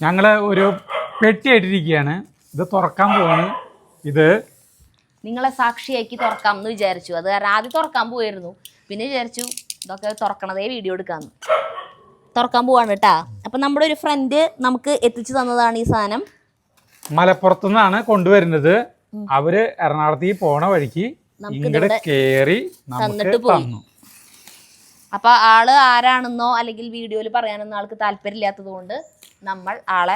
ഞങ്ങൾ ഒരു പെട്ടിയായിട്ടിരിക്കുകയാണ്. ഇത് തുറക്കാൻ പോവാണ്. ഇത് നിങ്ങളെ സാക്ഷിയാക്കി തുറക്കാം എന്ന് വിചാരിച്ചു. അത് കാരണം ആദ്യം തുറക്കാൻ പോയിരുന്നു, പിന്നെ വിചാരിച്ചു ഇതൊക്കെ തുറക്കണതേ വീഡിയോ എടുക്കാന്ന്. തുറക്കാൻ പോവാണ് കേട്ടാ. അപ്പം നമ്മുടെ ഒരു ഫ്രണ്ട് നമുക്ക് എത്തിച്ചു തന്നതാണ് ഈ സാധനം. മലപ്പുറത്തു നിന്നാണ് കൊണ്ടുവരുന്നത്. അവര് എറണാകുളത്തേക്ക് പോണ വഴിക്ക് ഇങ്ങോട്ട് കേറി നമുക്ക് തന്നു. അപ്പൊ ആള് ആരാണെന്നോ അല്ലെങ്കിൽ വീഡിയോയിൽ പറയാനൊന്നും ആൾക്ക് താല്പര്യമില്ലാത്തത് കൊണ്ട് നമ്മൾ ആളെ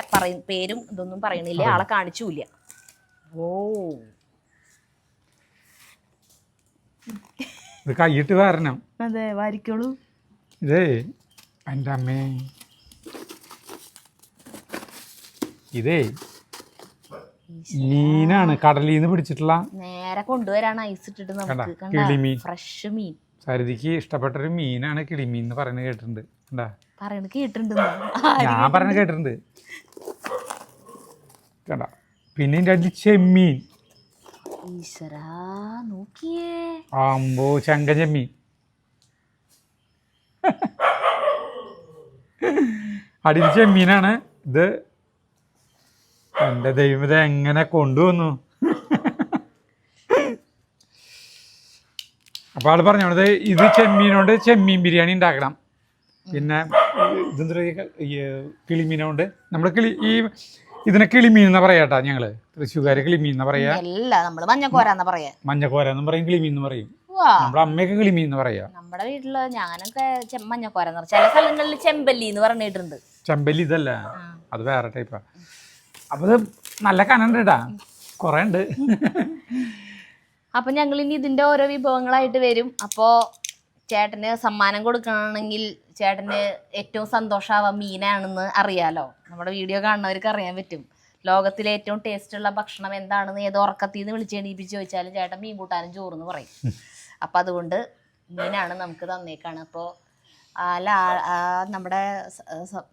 പേരും ഇതൊന്നും പറയണില്ല, ആളെ കാണിച്ചില്ല. ഓ ഇത് കൈയിട്ട് വരണം. അതെ, വാരിക്കോളൂ. ഇതേ എൻ്റെ അമ്മേ, ഇതേ മീനാണ്, കടലിൽ നിന്ന് പിടിച്ചിട്ടുള്ള. നേരെ കൊണ്ടുവരാണ് ഐസ് ഇട്ടിട്ട് നമുക്ക്. കിളിമീൻ, ഫ്രഷ് മീൻ. സരിതിക്ക് ഇഷ്ടപ്പെട്ടൊരു മീനാണ് കിളിമീൻ എന്ന് പറയുന്നത് കേട്ടിട്ടുണ്ട്. പറയണ കേട്ടിട്ടുണ്ട്, ഞാൻ പറഞ്ഞ കേട്ടിട്ടുണ്ട്. കണ്ട, പിന്നെ ഇതിൻ്റെ അടിയിൽ ചെമ്മീൻ. ഈശ്വരാ നോക്കിയേ, ആമ്പോ ചങ്ക ചെമ്മീൻ. അടിയിൽ ചെമ്മീനാണ് ഇത്. എൻ്റെ ദൈവം, ഇത് എങ്ങനെ കൊണ്ടുവന്നു? അപ്പോൾ ആൾ പറഞ്ഞത് ഇത് ചെമ്മീനോണ്ട് ചെമ്മീൻ ബിരിയാണി ഉണ്ടാക്കണം. പിന്നെ ഇതെന്താ കിളിമീനുകൊണ്ട് നമ്മൾ ഇതിനെ കിളിമീൻ എന്നാ പറയാട്ടാ. ഞങ്ങള് തൃശ്ശൂർക്കാര് കിളിമീൻ എന്നാ പറയാ. മഞ്ഞക്കോര എന്നും പറയും, കിളിമീൻ എന്ന് പറയും. നമ്മുടെ അമ്മയൊക്കെ കിളിമീൻ എന്ന് പറയാ. നമ്മുടെ വീട്ടില് ഞാനൊക്കെ മഞ്ഞക്കോര, ചില സ്ഥലങ്ങളിൽ ചെമ്പല്ലി എന്ന് പറഞ്ഞിട്ടുണ്ട്. ചെമ്പല്ലി ഇതല്ല, അത് വേറെ ടൈപ്പാ. അപ്പൊ ഇത് നല്ല കനുണ്ട് കേട്ടാ, കൊറേ ഉണ്ട്. അപ്പൊ ഞങ്ങൾ ഇനി ഇതിന്റെ ഓരോ വിഭവങ്ങളായിട്ട് വരും. അപ്പോ ചേട്ടന് സമ്മാനം കൊടുക്കണമെങ്കിൽ ചേട്ടന് ഏറ്റവും സന്തോഷമാവാ മീനാണെന്ന് അറിയാലോ. നമ്മുടെ വീഡിയോ കാണുന്നവർക്ക് അറിയാൻ പറ്റും. ലോകത്തിലെ ഏറ്റവും ടേസ്റ്റുള്ള ഭക്ഷണം എന്താണെന്ന് ഏതോ ഉറക്കത്തിൽ നിന്ന് വിളിച്ചെണീപ്പിച്ച് ചോദിച്ചാലും ചേട്ടൻ മീൻ കൂട്ടാനും ചോറെന്ന് പറയും. അപ്പം അതുകൊണ്ട് മീനാണ് നമുക്ക് തന്നേക്കാണ്. അപ്പോൾ നമ്മുടെ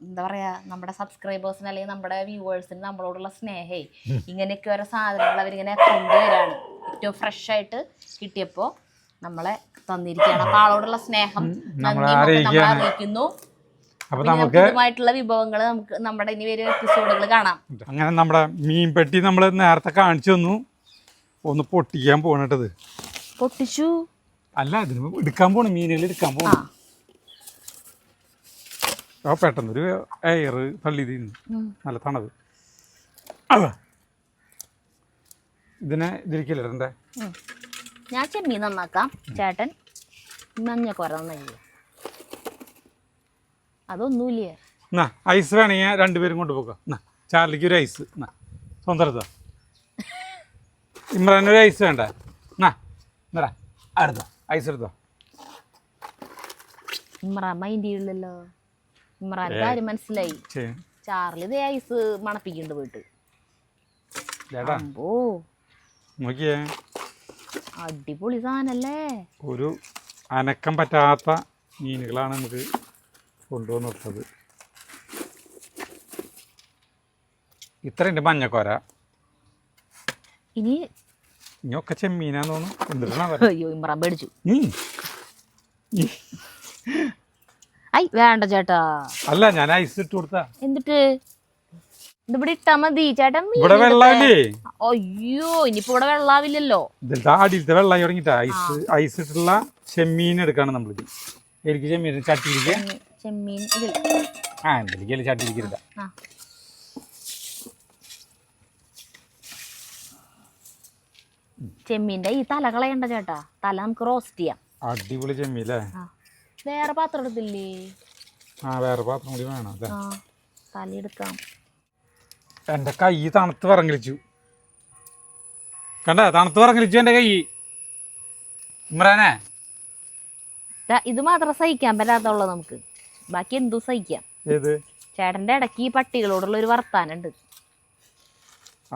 എന്താ പറയുക, നമ്മുടെ സബ്സ്ക്രൈബേഴ്സിന് അല്ലെങ്കിൽ നമ്മുടെ വ്യൂവേഴ്സിന് നമ്മളോടുള്ള സ്നേഹേ ഇങ്ങനെയൊക്കെ ഓരോ സാധനങ്ങൾ അവരിങ്ങനെ കൊണ്ടുവരാണ്. ഏറ്റവും ഫ്രഷ് ആയിട്ട് കിട്ടിയപ്പോൾ നമ്മളെ തന്നിരിക്കുകയാണ്. അപ്പോൾ ആളോടുള്ള സ്നേഹം നമ്മൾ അറിയിക്കുന്നു. ഇതുമായിട്ടുള്ള വിഭവങ്ങൾ നമുക്ക് നമ്മുടെ ഇനി വരും എപ്പിസോഡുകൾ കാണാം. അങ്ങനെ നമ്മുടെ മീൻ പെട്ടി നമ്മൾ നേരത്തെ കാണിച്ചു തന്നു. ഒന്ന് പൊട്ടിക്കാൻ പോണട്ടത്. പൊട്ടിച്ചു അല്ല, ഇതിന് എടുക്കാൻ പോണു, മീനുകൾ എടുക്കാൻ പോണു. പെട്ടെന്നൊരു എയർ തള്ളി തിന്നു, നല്ല തണത്. ഇതിനെ ഇതിരിക്കല്ലേ? ഞാൻ ചെമ്മീൻ നന്നാക്കാം, ചേട്ടൻ മഞ്ഞക്കോര നന്നായി. അതൊന്നുമില്ലേ, എന്നാ ഐസ് വേണമെങ്കിൽ രണ്ടുപേരും കൊണ്ടുപോക്കാം. എന്നാ ചാർലിക്ക് ഒരു ഐസ്, എന്നാ സ്വന്തം എടുത്തോ. ഇമ്രാനൊരു ഐസ് വേണ്ട, എന്നാ എന്നാ അടുത്തോ ഐസ് എടുത്തോ. ഇമ്രാൻ മൈൻഡില്ലല്ലോ. ഇമ്രാൻ കാര്യം മനസ്സിലായി. ചാർലി ഇതേ ഐസ് മണപ്പിക്കുന്നുണ്ട് പോയിട്ട്. ഓ നോക്കിയേ, അടിപൊളി സാധനല്ലേ. ഒരു അനക്കം പറ്റാത്ത മീനുകളാണ് നമുക്ക് കൊണ്ടുവന്നിട്ടത്. ഇത്രയുണ്ട് മഞ്ഞക്കോര. ഇനിയൊക്കെ ചെമ്മീനാന്ന് തോന്നുന്നു. അയ്യോ, ഇമ്രാൻ പേടിച്ചു. ഐ വേണ്ട ചേട്ടാ. അല്ല, ഞാൻ ഐസ് ഇട്ട് കൊടുത്താ. എന്നിട്ട് ഇതിവിടെ ഇട്ടാ മതി ചേട്ടൻ. ഇവിടെ വെള്ളാവില്ലേ? അയ്യോ, ഇനിയിപ്പോ ഇവിടെ വെള്ളാവില്ലല്ലോ. അടിയിലത്തെ വെള്ളായി തുടങ്ങിട്ടാ. ഐസ് ഇട്ടുള്ള ചെമ്മീൻ എടുക്കാണ് നമ്മളിത്. എനിക്ക് ചെമ്മീൻ ചട്ടിയിരിക്കുക. ചെമ്മീൻ എന്തെങ്കിലും ചട്ടിയിരിക്കരുത്. ചെമ്മീന്റെ ഈ തല കളയണ്ട ചേട്ടാ. തല നമുക്ക് റോസ്റ്റ് ചെയ്യാം. അടിപൊളി ചെമ്മീല്ലേ. വേറെ പാത്രം എടുത്തില്ലേ? വേറെ പാത്രം കൂടി വേണം. തല എടുക്കാം. എന്റെ കൈ തണുത്ത് പറങ്ങളിച്ചു. കണ്ട, തണുത്ത് പറങ്ങളിച്ചു എന്റെ കൈ. ഇമ്രാനെ, ഇത് മാത്രം സഹിക്കാൻ പറ്റാത്തുള്ളൂ നമുക്ക്. ബാക്കി എന്തു സഹിക്കാം. ചേട്ടന്റെ ഇടയ്ക്ക് ഈ പട്ടികളോടുള്ള ഒരു വർത്താനുണ്ട്.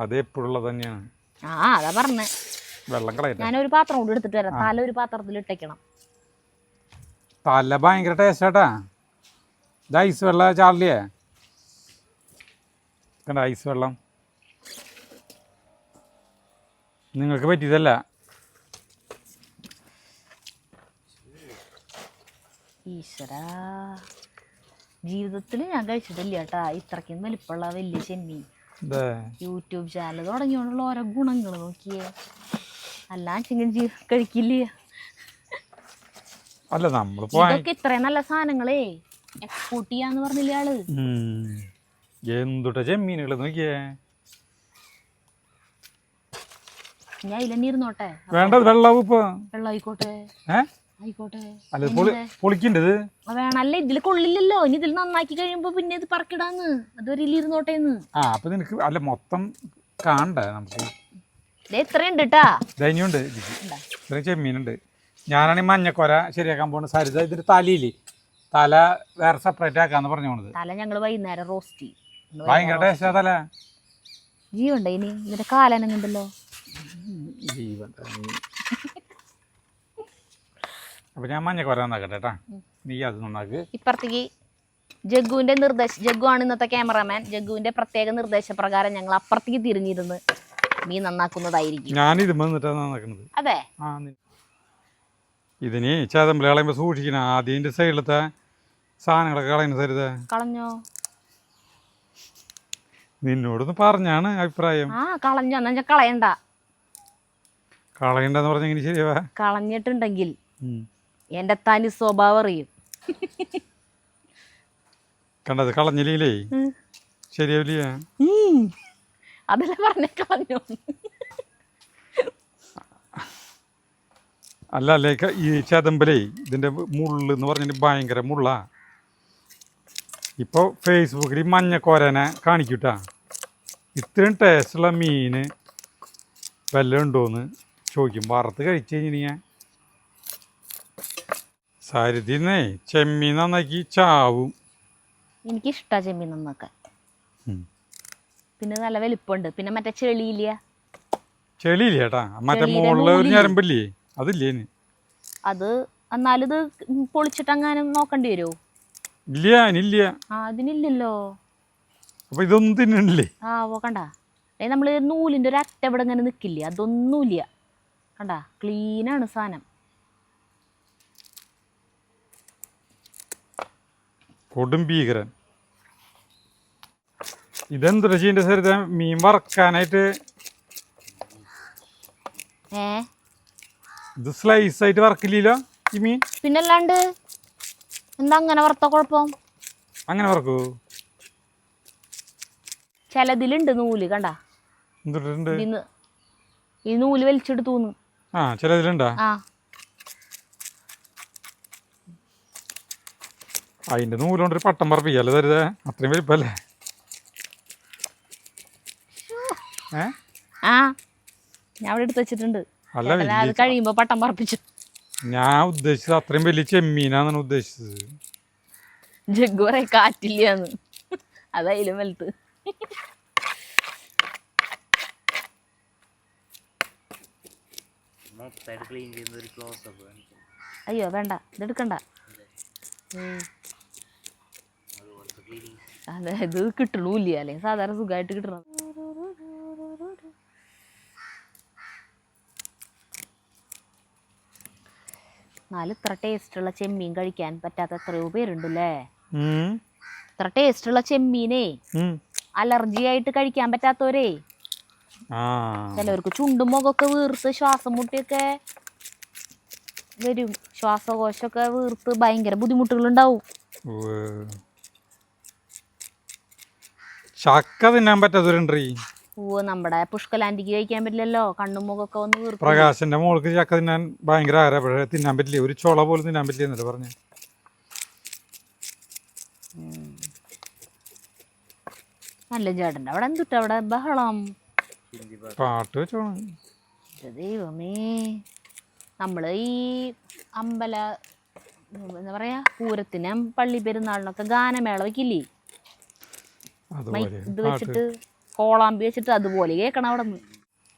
അത് എപ്പോഴുള്ളത് തന്നെയാണ്. അതാ പറഞ്ഞേ. വെള്ളം കളയാം. ഞാനൊരു പാത്രം കൊണ്ട് എടുത്തിട്ട് വരാം. തല ഒരു പാത്രത്തിൽ ഇട്ടേക്കണം. തല ഭയങ്കര ടേസ്റ്റാട്ടാ. ഇത് ഐസ് വെള്ളം ചാർലിയേ. കണ്ട, ഐസ് വെള്ളം നിങ്ങൾക്ക് പറ്റിയതല്ല. ഈശ്വരാ, ജീവിതത്തിൽ ഞാൻ കഴിച്ചിട്ടില്ല കേട്ടാ ഇത്രയ്ക്കും വലിപ്പമുള്ള വലിയ ചെമ്മീൻ. യൂട്യൂബ് ചാനൽ തുടങ്ങിയോണ്ടുള്ള ഓരോ ഗുണങ്ങൾ നോക്കിയേ. അല്ലാച്ചെങ്കിൽ കഴിക്കില്ല. അല്ല നമ്മൾ ഇതൊക്കെ ഇത്രയും നല്ല സാധനങ്ങളേ എക്സ്പോർട്ട് ചെയ്യാന്ന് പറഞ്ഞില്ലേ ആള്. എന്തുട്ട ചെമ്മീനുകൾ നോക്കിയേ. ഞാൻ ഇതിലെന്നെ ഇരുന്നോട്ടെ. വേണ്ടത് വെള്ളം ഇപ്പൊ വെള്ളം ആയിക്കോട്ടെ. ആയിക്കോട്ടെ. അല്ല പൊളിക്കണ്ടത് വേണല്ലേ. ഇതിൽ കൊള്ളില്ലല്ലോ. ഇനി ഇതിൽ നന്നാക്കി കഴിയുമ്പോ പിന്നെ ഇത് പറക്കിടാന്ന്. അതൊരു ഇരുന്നോട്ടേന്ന്. അപ്പൊ നിനക്ക് അല്ല മൊത്തം കാണണ്ടേ നമുക്ക്. ഇത്രയുണ്ട് കേട്ടാ. ധൈന്യമുണ്ട്. ഇത്രയും ചെമ്മീനുണ്ട്. ഞാനാണെങ്കിൽ മഞ്ഞക്കൊര ശരിയാക്കാൻ പോണ. സരിത ഇതിന്റെ തലയില് തല വേറെ സെപ്പറേറ്റ് ആക്കാന്ന് പറഞ്ഞു പോണത്. തല ഞങ്ങള് വൈകുന്നേരം റോസ്റ്റ്. ഭയങ്കര ടേസ്റ്റാ തല. ജീവണ്ട ഇനി ഇതിന്റെ കാലനങ്ങുണ്ടല്ലോ. അപ്പൊ ഞാൻ മഞ്ഞക്കൊര നന്നാക്കട്ടെ കേട്ടാ. നീ അത് നന്നാക്ക്. ഇപ്പുറത്തേക്ക് ജഗ്ഗുവിന്റെ ജഗ്ഗു ആണ് ഇന്നത്തെ ക്യാമറാമാൻ. ജഗ്ഗുവിന്റെ പ്രത്യേക നിർദ്ദേശപ്രകാരം ഞങ്ങൾ അപ്പുറത്തേക്ക് തിരിഞ്ഞിരുന്ന് മീൻ നന്നാക്കുന്നതായിരിക്കും. ഞാൻ ഇത് വന്നിട്ടാണ് നന്നാക്കുന്നത്. അതെ. ഇതിന് ചതമ്പല് കളയുമ്പോ സൂക്ഷിക്കണം. ആദ്യം സൈഡിലത്തെ സാധനങ്ങളൊക്കെ കളയുന്ന സരിത. കളഞ്ഞോ? നിന്നോടൊന്ന് പറഞ്ഞാണ് അഭിപ്രായം. കളഞ്ഞോ? എന്നാ കളയണ്ട. കളയണ്ടെന്ന് പറഞ്ഞെങ്കിൽ ശരിയാവാ. കളഞ്ഞിട്ടുണ്ടെങ്കിൽ എന്റെ തനി സ്വഭാവം അറിയും. കണ്ടത് കളഞ്ഞില്ലേ ശരിയാവില്ല. അതല്ല പറഞ്ഞ കളഞ്ഞു. അല്ല ഈ ചതമ്പലേ ഇതിന്റെ മുള്ള് എന്ന് പറഞ്ഞിട്ട് ഭയങ്കര മുള്ളാ. ഇപ്പോൾ ഫേസ്ബുക്കിൽ ഈ മഞ്ഞക്കോരനെ കാണിക്കൂട്ടാ. ഇത്രയും ടേസ്റ്റുള്ള മീൻ വല്ലതും ഉണ്ടോയെന്ന് ചോദിക്കും. വറുത്ത് കഴിച്ച് കഴിഞ്ഞ് ഞാൻ സരിതിന്നേ ചെമ്മീൻ നന്നാക്കി ചാവും. എനിക്കിഷ്ടാ ചെമ്മീൻ നന്നാക്കാൻ. പിന്നെ നല്ല വലിപ്പമുണ്ട്. പിന്നെ മറ്റേ ചെളിയില്ല. ചെളിയില്ല ചേട്ടാ. മറ്റേ മുകളിൽ ഒരു ഞരമ്പില്ലേ അതില്ലേ? അത് എന്നാലും ഇത് പൊളിച്ചിട്ടെങ്ങാനും നോക്കേണ്ടി വരുമോ? ഇല്ല അതിനില്ല. അതിനില്ലല്ലോ. അപ്പൊ ഇതൊന്നും തിന്നണില്ലേ? കണ്ട നമ്മള് നൂലിന്റെ ഒരു അറ്റ ഇവിടെ ഇങ്ങനെ നിക്കില്ലേ, അതൊന്നുമില്ല. കണ്ട ക്ലീനാണ് സാധനം. കൊടും ഭീകരൻ. ഇതെന്താ ചെയ്യേണ്ട സരിത? മീൻ വറക്കാനായിട്ട് ഇത് സ്ലൈസ് ആയിട്ട് വറക്കില്ലല്ലോ ഈ മീൻ. പിന്നല്ലാണ്ട് എന്താ അങ്ങനെ വറുത്ത കുഴപ്പം? അങ്ങനെ വറക്കൂ? ചിലതിലുണ്ട് നൂല്. കണ്ട എന്തുണ്ട്? ഈ നൂല് വലിച്ചെടുത്തൂന്ന്. ചിലതിലുണ്ടാ? അതിന്റെ നൂലുകൊണ്ടൊരു പട്ടം പറപ്പിക്കല്ലേ തരുതേ? അത്രയും വലിപ്പല്ലേ? ഞാൻ അവിടെ എടുത്ത് വെച്ചിട്ടുണ്ട്. അല്ല അത് കഴിയുമ്പോ പട്ടം പറപ്പിച്ചു. ഞാൻ ഉദ്ദേശിച്ചത് അത്രയും വലിയ ചെമ്മീനാന്നാണ് ഉദ്ദേശിച്ചത്. ജഗ്ഗു പറ കാറ്റില്ലാന്ന്. അതായാലും വലുത്. അയ്യോ വേണ്ട, ഇതെടുക്കണ്ട. അതെ, ഇത് കിട്ടണൂല്ല. അല്ലേ സാധാരണ സുഖമായിട്ട് കിട്ടണം. എന്നാലും ഇത്ര ടേസ്റ്റുള്ള ചെമ്മീൻ കഴിക്കാൻ പറ്റാത്ത എത്രയോ പേരുണ്ടല്ലേ. ഇത്ര ടേസ്റ്റുള്ള ചെമ്മീനേ അലർജി ആയിട്ട് കഴിക്കാൻ പറ്റാത്തവരേ. ചിലവർക്ക് ചുണ്ടും മുഖമൊക്കെ വീർത്ത് ശ്വാസം മുട്ടിയൊക്കെ വരും. ശ്വാസകോശമൊക്കെ വീർത്ത് ഭയങ്കര ബുദ്ധിമുട്ടുകളുണ്ടാവും. ചക്ക തിന്നാൻ പറ്റാത്തവരുണ്ട്. നമ്മുടെ പുഷ്കലാന്റിക്ക് കഴിക്കാൻ പറ്റില്ലല്ലോ. കണ്ണും മുഖമൊക്കെ ഒന്ന് വീർത്ത്. പ്രകാശന്റെ മോൾക്ക് ചക്ക തിന്നാൻ ഭയങ്കര ആരാ. തിന്നാൻ പറ്റില്ല. ഒരു ചുള പോലും തിന്നാൻ പറ്റില്ല എന്നല്ലേ പറഞ്ഞു. നല്ല ചേട്ടൻ്റെ അവിടെ എന്തുട്ടാ അവിടെ ബഹളം? പാട്ട് വെച്ചോണം. ദൈവമേ, നമ്മള് ഈ എന്താ പറയാ പൂരത്തിനും പള്ളി പെരുന്നാളിനൊക്കെ ഗാനമേള വെക്കില്ലേ? ഇത് വെച്ചിട്ട് കോളാമ്പി വെച്ചിട്ട് അതുപോലെ കേൾക്കണം അവിടെ നിന്ന്.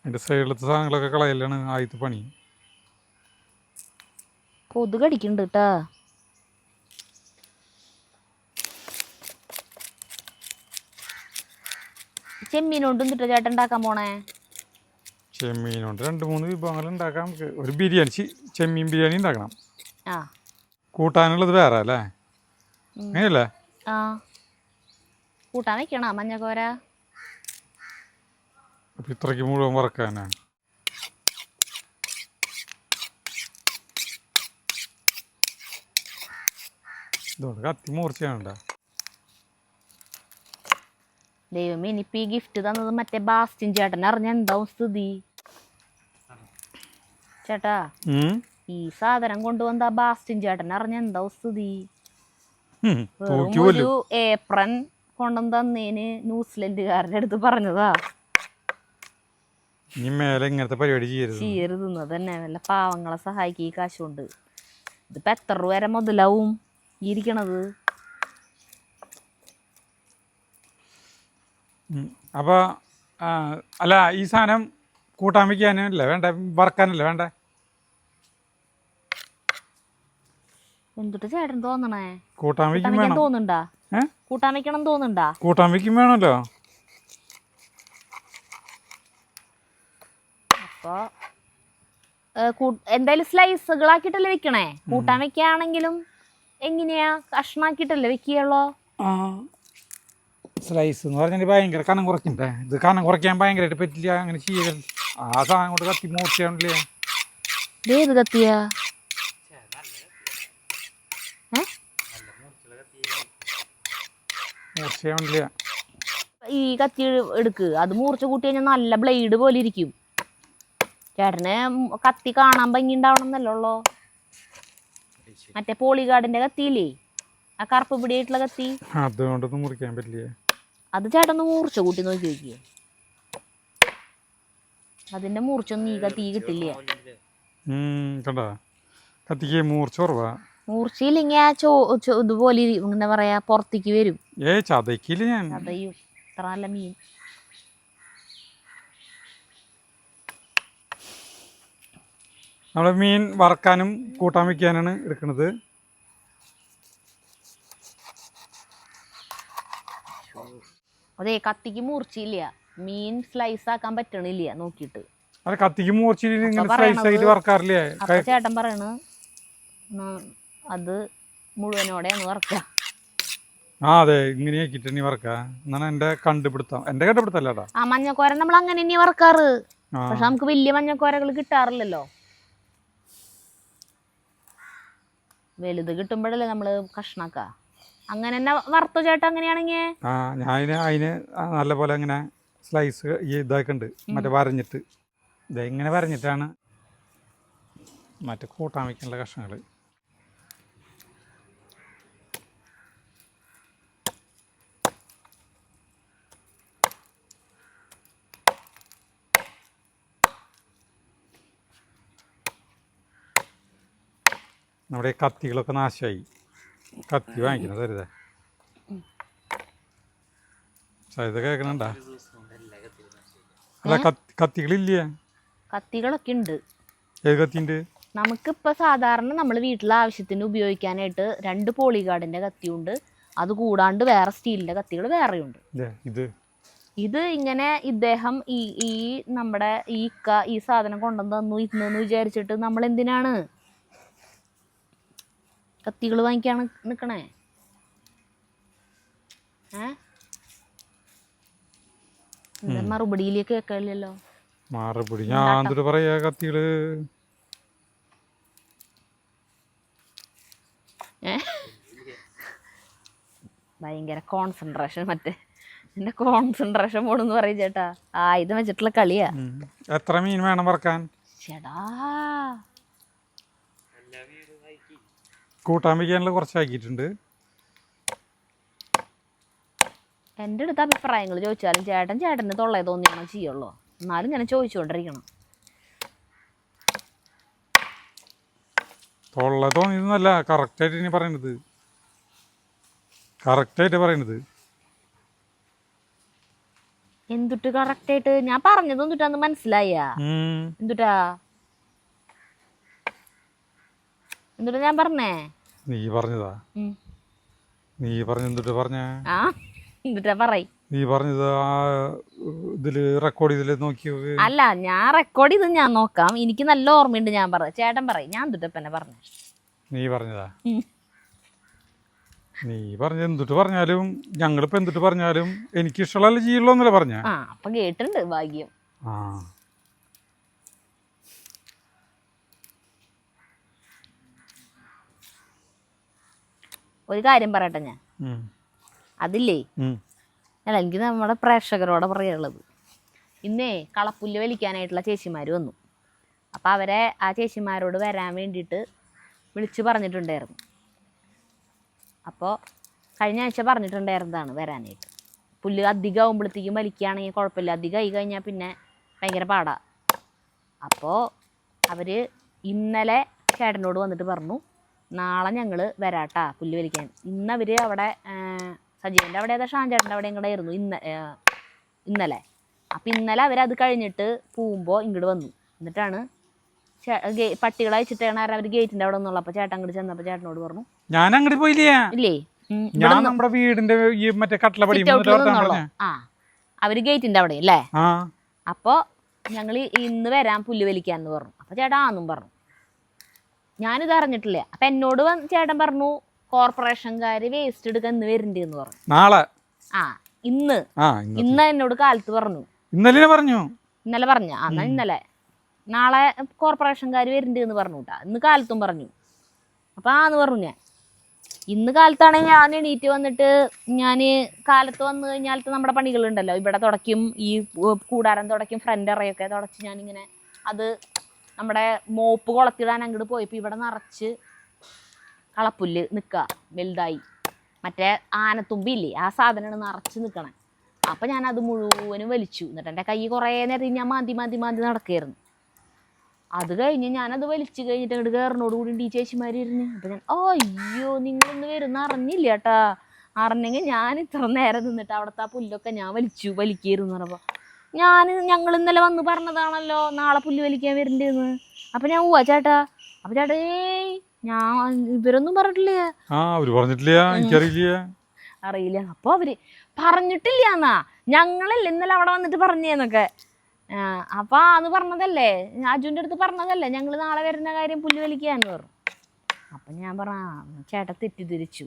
അതിന്റെ സൈഡിലത്തെ സാധനങ്ങളൊക്കെ കളയലാണ് ആദ്യത്തെ പണി. കൊതുക് കടിക്കുന്നുണ്ട് കേട്ടാ. ചെമ്മീനോണ്ട് എന്തിട്ടാ ചേട്ടൻ ഉണ്ടാക്കാൻ പോണേ? ചെമ്മീനോണ്ട് 2-3 വിഭവങ്ങൾ ഉണ്ടാക്കാം നമുക്ക്. ഒരു ബിരിയാണി, ചെമ്മീൻ ബിരിയാണി ഉണ്ടാക്കണം. കൂട്ടാനുള്ളത് വേറെ അല്ലേ? അങ്ങനെയല്ലേ? ആ കൂട്ടാൻ വെക്കണോ മഞ്ഞക്കോര? അപ്പം ഇത്രയ്ക്ക് മുഴുവൻ വറക്കാനാണ്. ഇതുകൊണ്ട് കത്തി മൂർച്ചയാണണ്ട. ദൈവമേ, ഇനിയിപ്പോൾ ഈ ഗിഫ്റ്റ് തന്നത് മറ്റേ ബാസ്റ്റിൻ ചേട്ടൻ അറിഞ്ഞ എന്താവും സ്ഥിതി? ചേട്ടാ, ഈ സാധനം കൊണ്ടുവന്ന ബാസ്റ്റിൻ ചേട്ടൻ അറിഞ്ഞ എന്താവും സ്ഥിതി? ഒരു ഏപ്രൺ കൊണ്ടുവന്ന് തന്നേന് ന്യൂസിലൻഡുകാരുടെ അടുത്ത് പറഞ്ഞതാ ഇങ്ങനത്തെ പരിപാടി ചെയ്യരുതെന്ന്. തന്നെ വല്ല പാവങ്ങളെ സഹായിക്കുക ഈ കാശുകൊണ്ട്. ഇതിപ്പോ എത്ര രൂപ വരെ മുതലാവും ഇരിക്കണത്? അപ്പൊ അല്ല, ഈ സാധനം കൂട്ടാൻ വെക്കാനല്ലേ വേണ്ട, വറക്കാനല്ലേ വേണ്ട? എന്തിട്ട് ചേട്ടൻ തോന്നണേ? കൂട്ടാൻ വെക്കാൻ തോന്നുന്നുണ്ടാ? കൂട്ടാൻ വെക്കണം തോന്നുന്നുണ്ടാ? കൂട്ടാൻ വെക്കും വേണല്ലോ. അപ്പൊ എന്തായാലും സ്ലൈസുകളാക്കിട്ടല്ലേ വെക്കണേ? കൂട്ടാൻ വെക്കുകയാണെങ്കിലും എങ്ങനെയാ കഷ്ണാക്കിട്ടല്ലേ വെക്കുകയുള്ളോ? സ്ലൈസ് എന്ന് പറഞ്ഞാൽ ഭയങ്കര കനം കുറയ്ക്കണ്ടേ? ഇത് കനം കുറയ്ക്കാൻ ഭയങ്കരമായിട്ട് പറ്റില്ല, അങ്ങനെ ചെയ്യൽ. ആ സാധനം കൊണ്ട് കത്തി മൂർച്ചയാണില്ലേ? ഏത് കത്തിയാ? മൂർച്ചയാണില്ല. ഈ കത്തി എടുക്ക്, അത് മൂർച്ച കൂട്ടി കഴിഞ്ഞാൽ നല്ല ബ്ലേഡ് പോലെ ഇരിക്കും. ചേട്ടന് കത്തി കാണാൻ ഭംഗി ഉണ്ടാവണമെന്നല്ലോ. മറ്റേ പോളിഗാർഡിന്റെ കത്തിയില്ലേ, ആ കറുപ്പ് പിടിയായിട്ടുള്ള കത്തി, അതുകൊണ്ടൊന്നും മുറിക്കാൻ പറ്റില്ല. അത് ചേട്ടന്ന് മൂർച്ച കൂട്ടി നോക്കി നോക്കിയേ. അതിന്റെ മൂർച്ചൊന്നും ഈ കത്തി കിട്ടില്ല. കണ്ടാ, കത്തിക്ക് മൂർച്ച കുറവാ. മൂർച്ചയില്ലെങ്കിൽ ആ ഇതുപോലെ എന്താ പറയാ, പുറത്തേക്ക് വരും. ചതയ്ക്കില്ല ഞാൻ. ചതയും. ഇത്ര നല്ല മീൻ. നമ്മൾ മീൻ വറക്കാനും കൂട്ടാൻ വയ്ക്കാനാണ് എടുക്കുന്നത്. അതെ, കത്തിക്ക് മൂർച്ചയില്ല, മീൻ സ്ലൈസ് ആക്കാൻ പറ്റണില്ല നോക്കിയിട്ട്. അതെ, കത്തിക്ക് മൂർച്ചയില്ല വറക്കാറില്ലേ? അപ്പൊ ചേട്ടൻ പറയണ് അത് മുഴുവനോടെയാണ് വറക്ക. അതെ, ഇങ്ങനെ ആക്കിട്ട് വറക്ക എന്നാണ് എന്റെ കണ്ടുപിടുത്തം. എന്റെ കണ്ടുപിടുത്തല്ലേടാ. ആ മഞ്ഞക്കോര നമ്മൾ അങ്ങനെ ഇനി വറക്കാറ്. പക്ഷെ നമുക്ക് വലിയ മഞ്ഞക്കോരകൾ കിട്ടാറില്ലല്ലോ. വലുത് കിട്ടുമ്പോഴല്ലേ നമ്മള് കഷ്ണാക്ക. അങ്ങനെ തന്നെ വറുത്തോ ചേട്ടാ? അങ്ങനെയാണെങ്കിൽ ഞാൻ അതിന് നല്ല പോലെ അങ്ങനെ സ്ലൈസ് ഇതാക്കുന്നുണ്ട്, മറ്റേ വരഞ്ഞിട്ട്. ഇതെങ്ങനെ വരഞ്ഞിട്ടാണ് മറ്റേ കൂട്ടാൻ വയ്ക്കാനുള്ള കഷ്ണങ്ങൾ. നമ്മുടെ കത്തികളൊക്കെ നാശമായി. കത്തി വാങ്ങിക്കുന്നത് തരുതേ. ഇത് കേൾക്കണണ്ടാ? അല്ല, കത്തികളില്ലേ? കത്തികളൊക്കെ ഉണ്ട്. ഏത് കത്തിണ്ട്? നമുക്കിപ്പോൾ സാധാരണ നമ്മൾ വീട്ടിലെ ആവശ്യത്തിന് ഉപയോഗിക്കാനായിട്ട് 2 പോളിഗാർഡിന്റെ കത്തിയുണ്ട്. അത് കൂടാണ്ട് വേറെ സ്റ്റീലിന്റെ കത്തികൾ വേറെയുണ്ട്. ഇത് ഇങ്ങനെ ഇദ്ദേഹം ഈ നമ്മുടെ ഈ സാധനം കൊണ്ടുവന്ന് തന്നു ഇന്നെന്ന് വിചാരിച്ചിട്ട് നമ്മൾ എന്തിനാണ് കത്തികൾ വാങ്ങിക്കാണ് നിക്കണേ? മറുപടിയിലേക്ക് കേൾക്കില്ലല്ലോ. മറുപടി ഞാൻ പറയാ. കത്തികള് ഭയങ്കര കോൺസെൻട്രേഷൻ, മറ്റേ എന്റെ കോൺസെൻട്രേഷൻ പോണെന്ന് പറയും ചേട്ടാ. ഇത് വെച്ചിട്ടുള്ള കളിയാ. എത്ര മീൻ വേണം വറക്കാൻ? ചേട്ടാ, കൂട്ടാൻ വയ്ക്കാനുള്ള കുറച്ചാക്കിയിട്ടുണ്ട്. എൻ്റെ അടുത്ത് അഭിപ്രായങ്ങൾ ചോദിച്ചാലും ചേട്ടന് തൊള്ളേ തോന്നിയാണോ ചെയ്യുള്ളൂ. എന്നാലും ഞാൻ ചോദിച്ചുകൊണ്ടിരിക്കണം. തൊള്ള തോന്നിയതൊന്നല്ല, കറക്റ്റായിട്ട് ഇനി പറയണത്. കറക്റ്റായിട്ട് പറയണത്. എന്തുട്ട് കറക്റ്റായിട്ട്? ഞാൻ പറഞ്ഞത് എന്തുട്ടാന്ന് മനസ്സിലായ? എന്തുട്ടാ ഞാൻ പറഞ്ഞേ? നീ പറഞ്ഞതാ. നീ പറഞ്ഞെന്തുട്ട് പറഞ്ഞ? എന്തുട്ടാ പറയ്. നീ പറഞ്ഞത് ഇതില് റെക്കോർഡ് ചെയ്തില് നോക്കി. അല്ല, ഞാൻ റെക്കോർഡ് ചെയ്ത് ഞാൻ നോക്കാം. എനിക്ക് നല്ല ഓർമ്മയുണ്ട്. ഞാൻ ചേട്ടൻ പറയും. ഞാൻ എന്തുട്ടപ്പന്നെ പറഞ്ഞ? നീ പറഞ്ഞതാ. നീ പറഞ്ഞ എന്തിട്ട് പറഞ്ഞാലും ഞങ്ങളിപ്പോ എന്തിട്ട് പറഞ്ഞാലും എനിക്ക് ഇഷ്ടമുള്ള ചെയ്യുള്ളൂ എന്നല്ലേ പറഞ്ഞ. ആ അപ്പൊ കേട്ടിട്ടുണ്ട് ഭാഗ്യം. ആ ഒരു കാര്യം പറയട്ടെ ഞാൻ, ഉം. അതില്ലേ ഉം. അല്ല എനിക്ക് നമ്മുടെ പ്രേക്ഷകരോട് പറയാനുള്ളത്, ഇന്നേ കളപ്പുല്ല് വലിക്കാനായിട്ടുള്ള ചേച്ചിമാർ വന്നു. അപ്പോൾ അവരെ ആ ചേച്ചിമാരോട് വരാൻ വേണ്ടിയിട്ട് വിളിച്ച് പറഞ്ഞിട്ടുണ്ടായിരുന്നു. അപ്പോൾ കഴിഞ്ഞ ആഴ്ച പറഞ്ഞിട്ടുണ്ടായിരുന്നതാണ് വരാനായിട്ട്. പുല്ല് അധികം ആകുമ്പോഴത്തേക്കും വലിക്കുകയാണെങ്കിൽ കുഴപ്പമില്ല, അധികം ആയി കഴിഞ്ഞാൽ പിന്നെ ഭയങ്കര പാടാണ്. അപ്പോൾ അവർ ഇന്നലെ ചേട്ടനോട് വന്നിട്ട് പറഞ്ഞു നാളെ ഞങ്ങൾ വരാട്ടാ പുല്ല് വലിക്കാൻ. ഇന്നവർ അവിടെ സജീവൻ്റെ അവിടെ ഏതാ ഷാൻചേട്ടൻ്റെ അവിടെ ഇങ്ങോട്ട് ആയിരുന്നു ഇന്നലെ. അപ്പം ഇന്നലെ അവരത് കഴിഞ്ഞിട്ട് പോകുമ്പോൾ ഇങ്ങോട്ട് വന്നു. എന്നിട്ടാണ് പട്ടികളെ അയച്ചിട്ടാണ് അവർ ഗേറ്റിൻ്റെ അവിടെ ഒന്നുള്ള. അപ്പോൾ ചേട്ടൻ അങ്ങോട്ട് ചെന്നപ്പോൾ ചേട്ടനോട് പറഞ്ഞു ഞാൻ അങ്ങോട്ട് പോയില്ലേ, ഇല്ലേ ഞാൻ നമ്മുടെ വീടിന്റെ ഈ മറ്റേ കട്ടളപടി ആ അവര് ഗേറ്റിന്റെ അവിടെ അല്ലേ. അപ്പൊ ഞങ്ങൾ ഇന്ന് വരാൻ പുല്ല് വലിക്കാന്ന് പറഞ്ഞു. അപ്പൊ ചേട്ടാ ആന്നും പറഞ്ഞു. ഞാനിത് അറിഞ്ഞിട്ടില്ല. അപ്പൊ എന്നോട് ചേട്ടൻ പറഞ്ഞു കോർപ്പറേഷൻകാര് വേസ്റ്റ് എടുക്കാൻ ഇന്ന് വരുന്നുണ്ട് പറഞ്ഞു. നാളെ ആ ഇന്ന് എന്നോട് കാലത്ത് പറഞ്ഞു. ഇന്നലെ പറഞ്ഞ എന്നാ ഇന്നലെ നാളെ കോർപ്പറേഷൻകാര് വരുന്നുണ്ട് എന്ന് പറഞ്ഞു കേട്ടാ. ഇന്ന് കാലത്തും പറഞ്ഞു. അപ്പൊ ആന്ന് പറഞ്ഞു. ഞാൻ ഇന്ന് കാലത്താണെങ്കിൽ ഞാൻ എണീറ്റ് വന്നിട്ട് ഞാൻ കാലത്ത് വന്നു കഴിഞ്ഞാലത്തെ നമ്മുടെ പണികളുണ്ടല്ലോ, ഇവിടെ തുടയ്ക്കും, ഈ കൂടാരം തുടയ്ക്കും, ഫ്രണ്ട് ഇറയൊക്കെ തുടച്ച് ഞാനിങ്ങനെ അത് നമ്മുടെ മോപ്പ് കുളത്തിടാൻ അങ്ങോട്ട് പോയപ്പോൾ ഇവിടെ നിറച്ച് കളപ്പുല്ല് നിൽക്കുക വലുതായി. മറ്റേ ആനത്തുമ്പില്ലേ ആ സാധനമാണ് നിറച്ച് നിൽക്കണേ. അപ്പം ഞാനത് മുഴുവനും വലിച്ചു. എന്നിട്ട് എൻ്റെ കൈ കുറേ നേരം ഞാൻ മാന്തി നടക്കുകയായിരുന്നു. അത് കഴിഞ്ഞ് ഞാനത് വലിച്ചു കഴിഞ്ഞിട്ട് അങ്ങോട്ട് കയറിനോട് കൂടി ഈ ചേച്ചിമാർ ഇരുന്ന്. അപ്പം ഞാൻ അയ്യോ നിങ്ങളിന്ന് വരുന്ന അറിഞ്ഞില്ല കേട്ടാ, അറിഞ്ഞെങ്കിൽ ഞാൻ ഇത്ര നേരം നിന്നിട്ട് അവിടുത്തെ ആ പുല്ലൊക്കെ ഞാൻ വലിക്കായിരുന്നു പറഞ്ഞപ്പോൾ ഞങ്ങൾ ഇന്നലെ വന്ന് പറഞ്ഞതാണല്ലോ നാളെ പുല്ല് വലിക്കാൻ വരണ്ടെന്ന്. അപ്പം ഞാൻ പോവാ ചേട്ടാ. അപ്പം ചേട്ടാ ഞാൻ ഇവരൊന്നും പറഞ്ഞിട്ടില്ല. അറിയില്ല. അപ്പോൾ അവര് പറഞ്ഞിട്ടില്ല എന്നാ, ഞങ്ങളല്ലേ ഇന്നലെ അവിടെ വന്നിട്ട് പറഞ്ഞേന്നൊക്കെ. അപ്പം അത് പറഞ്ഞതല്ലേ, അജുൻ്റെ അടുത്ത് പറഞ്ഞതല്ലേ ഞങ്ങൾ നാളെ വരുന്ന കാര്യം പുല്ല് വലിക്കാന്ന് പറഞ്ഞു. അപ്പം ഞാൻ ചേട്ടൻ തെറ്റിദ്ധരിച്ചു,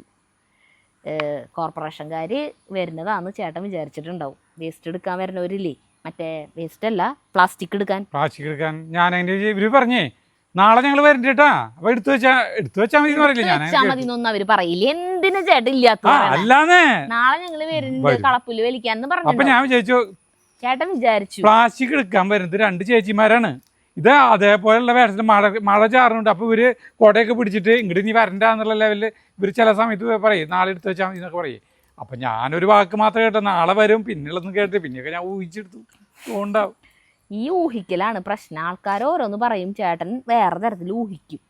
കോർപ്പറേഷൻകാർ വരുന്നതാന്ന് ചേട്ടൻ വിചാരിച്ചിട്ടുണ്ടാവും. വേസ്റ്റ് എടുക്കാൻ വരുന്നവരില്ലേ, മറ്റേ വേസ്റ്റ് അല്ല പ്ലാസ്റ്റിക് എടുക്കാൻ. ഞാൻ ഇവര് പറഞ്ഞേ നാളെ ഞങ്ങൾ വരണ്ടേട്ടാ, അപ്പൊ എടുത്തു വെച്ചാ മതി എന്നൊന്നും അവര് പറയില്ല. എന്തിനാ ചേട്ടൻ ഇല്ലാത്ത നാളെ ഞങ്ങൾ വരുന്നുണ്ട് കളപ്പുല്ല് വലിക്കാന്ന് പറഞ്ഞു. അപ്പൊ ഞാൻ വിചാരിച്ചു ചേട്ടൻ വിചാരിച്ചു പ്ലാസ്റ്റിക് എടുക്കാൻ വരുന്നത് 2 ചേച്ചിമാരാണ്. ഇത് അതേപോലെയുള്ള വേഷത്തിൽ മഴ ചാറുന്നുണ്ട്. അപ്പൊ ഇവര് കൊടയൊക്കെ പിടിച്ചിട്ട് ഇങ്ങോട്ട് നീ വരണ്ടെന്നുള്ള ലെവലിൽ ഇവര് ചില സമയത്ത് പറയും നാളെ എടുത്തു വെച്ചാൽ മതി എന്നൊക്കെ പറയും. അപ്പൊ ഞാനൊരു വാക്ക് മാത്രം കേട്ടോ, നാളെ വരും പിന്നെയുള്ളതൊന്നും കേട്ട് പിന്നെയൊക്കെ ഞാൻ ഊഹിച്ചെടുത്തു. ഉണ്ടാവും ഈ ഊഹിക്കലാണ് പ്രശ്നം. ആൾക്കാർ ഓരോന്ന് പറയും, ചേട്ടൻ വേറെ തരത്തിൽ ഊഹിക്കും.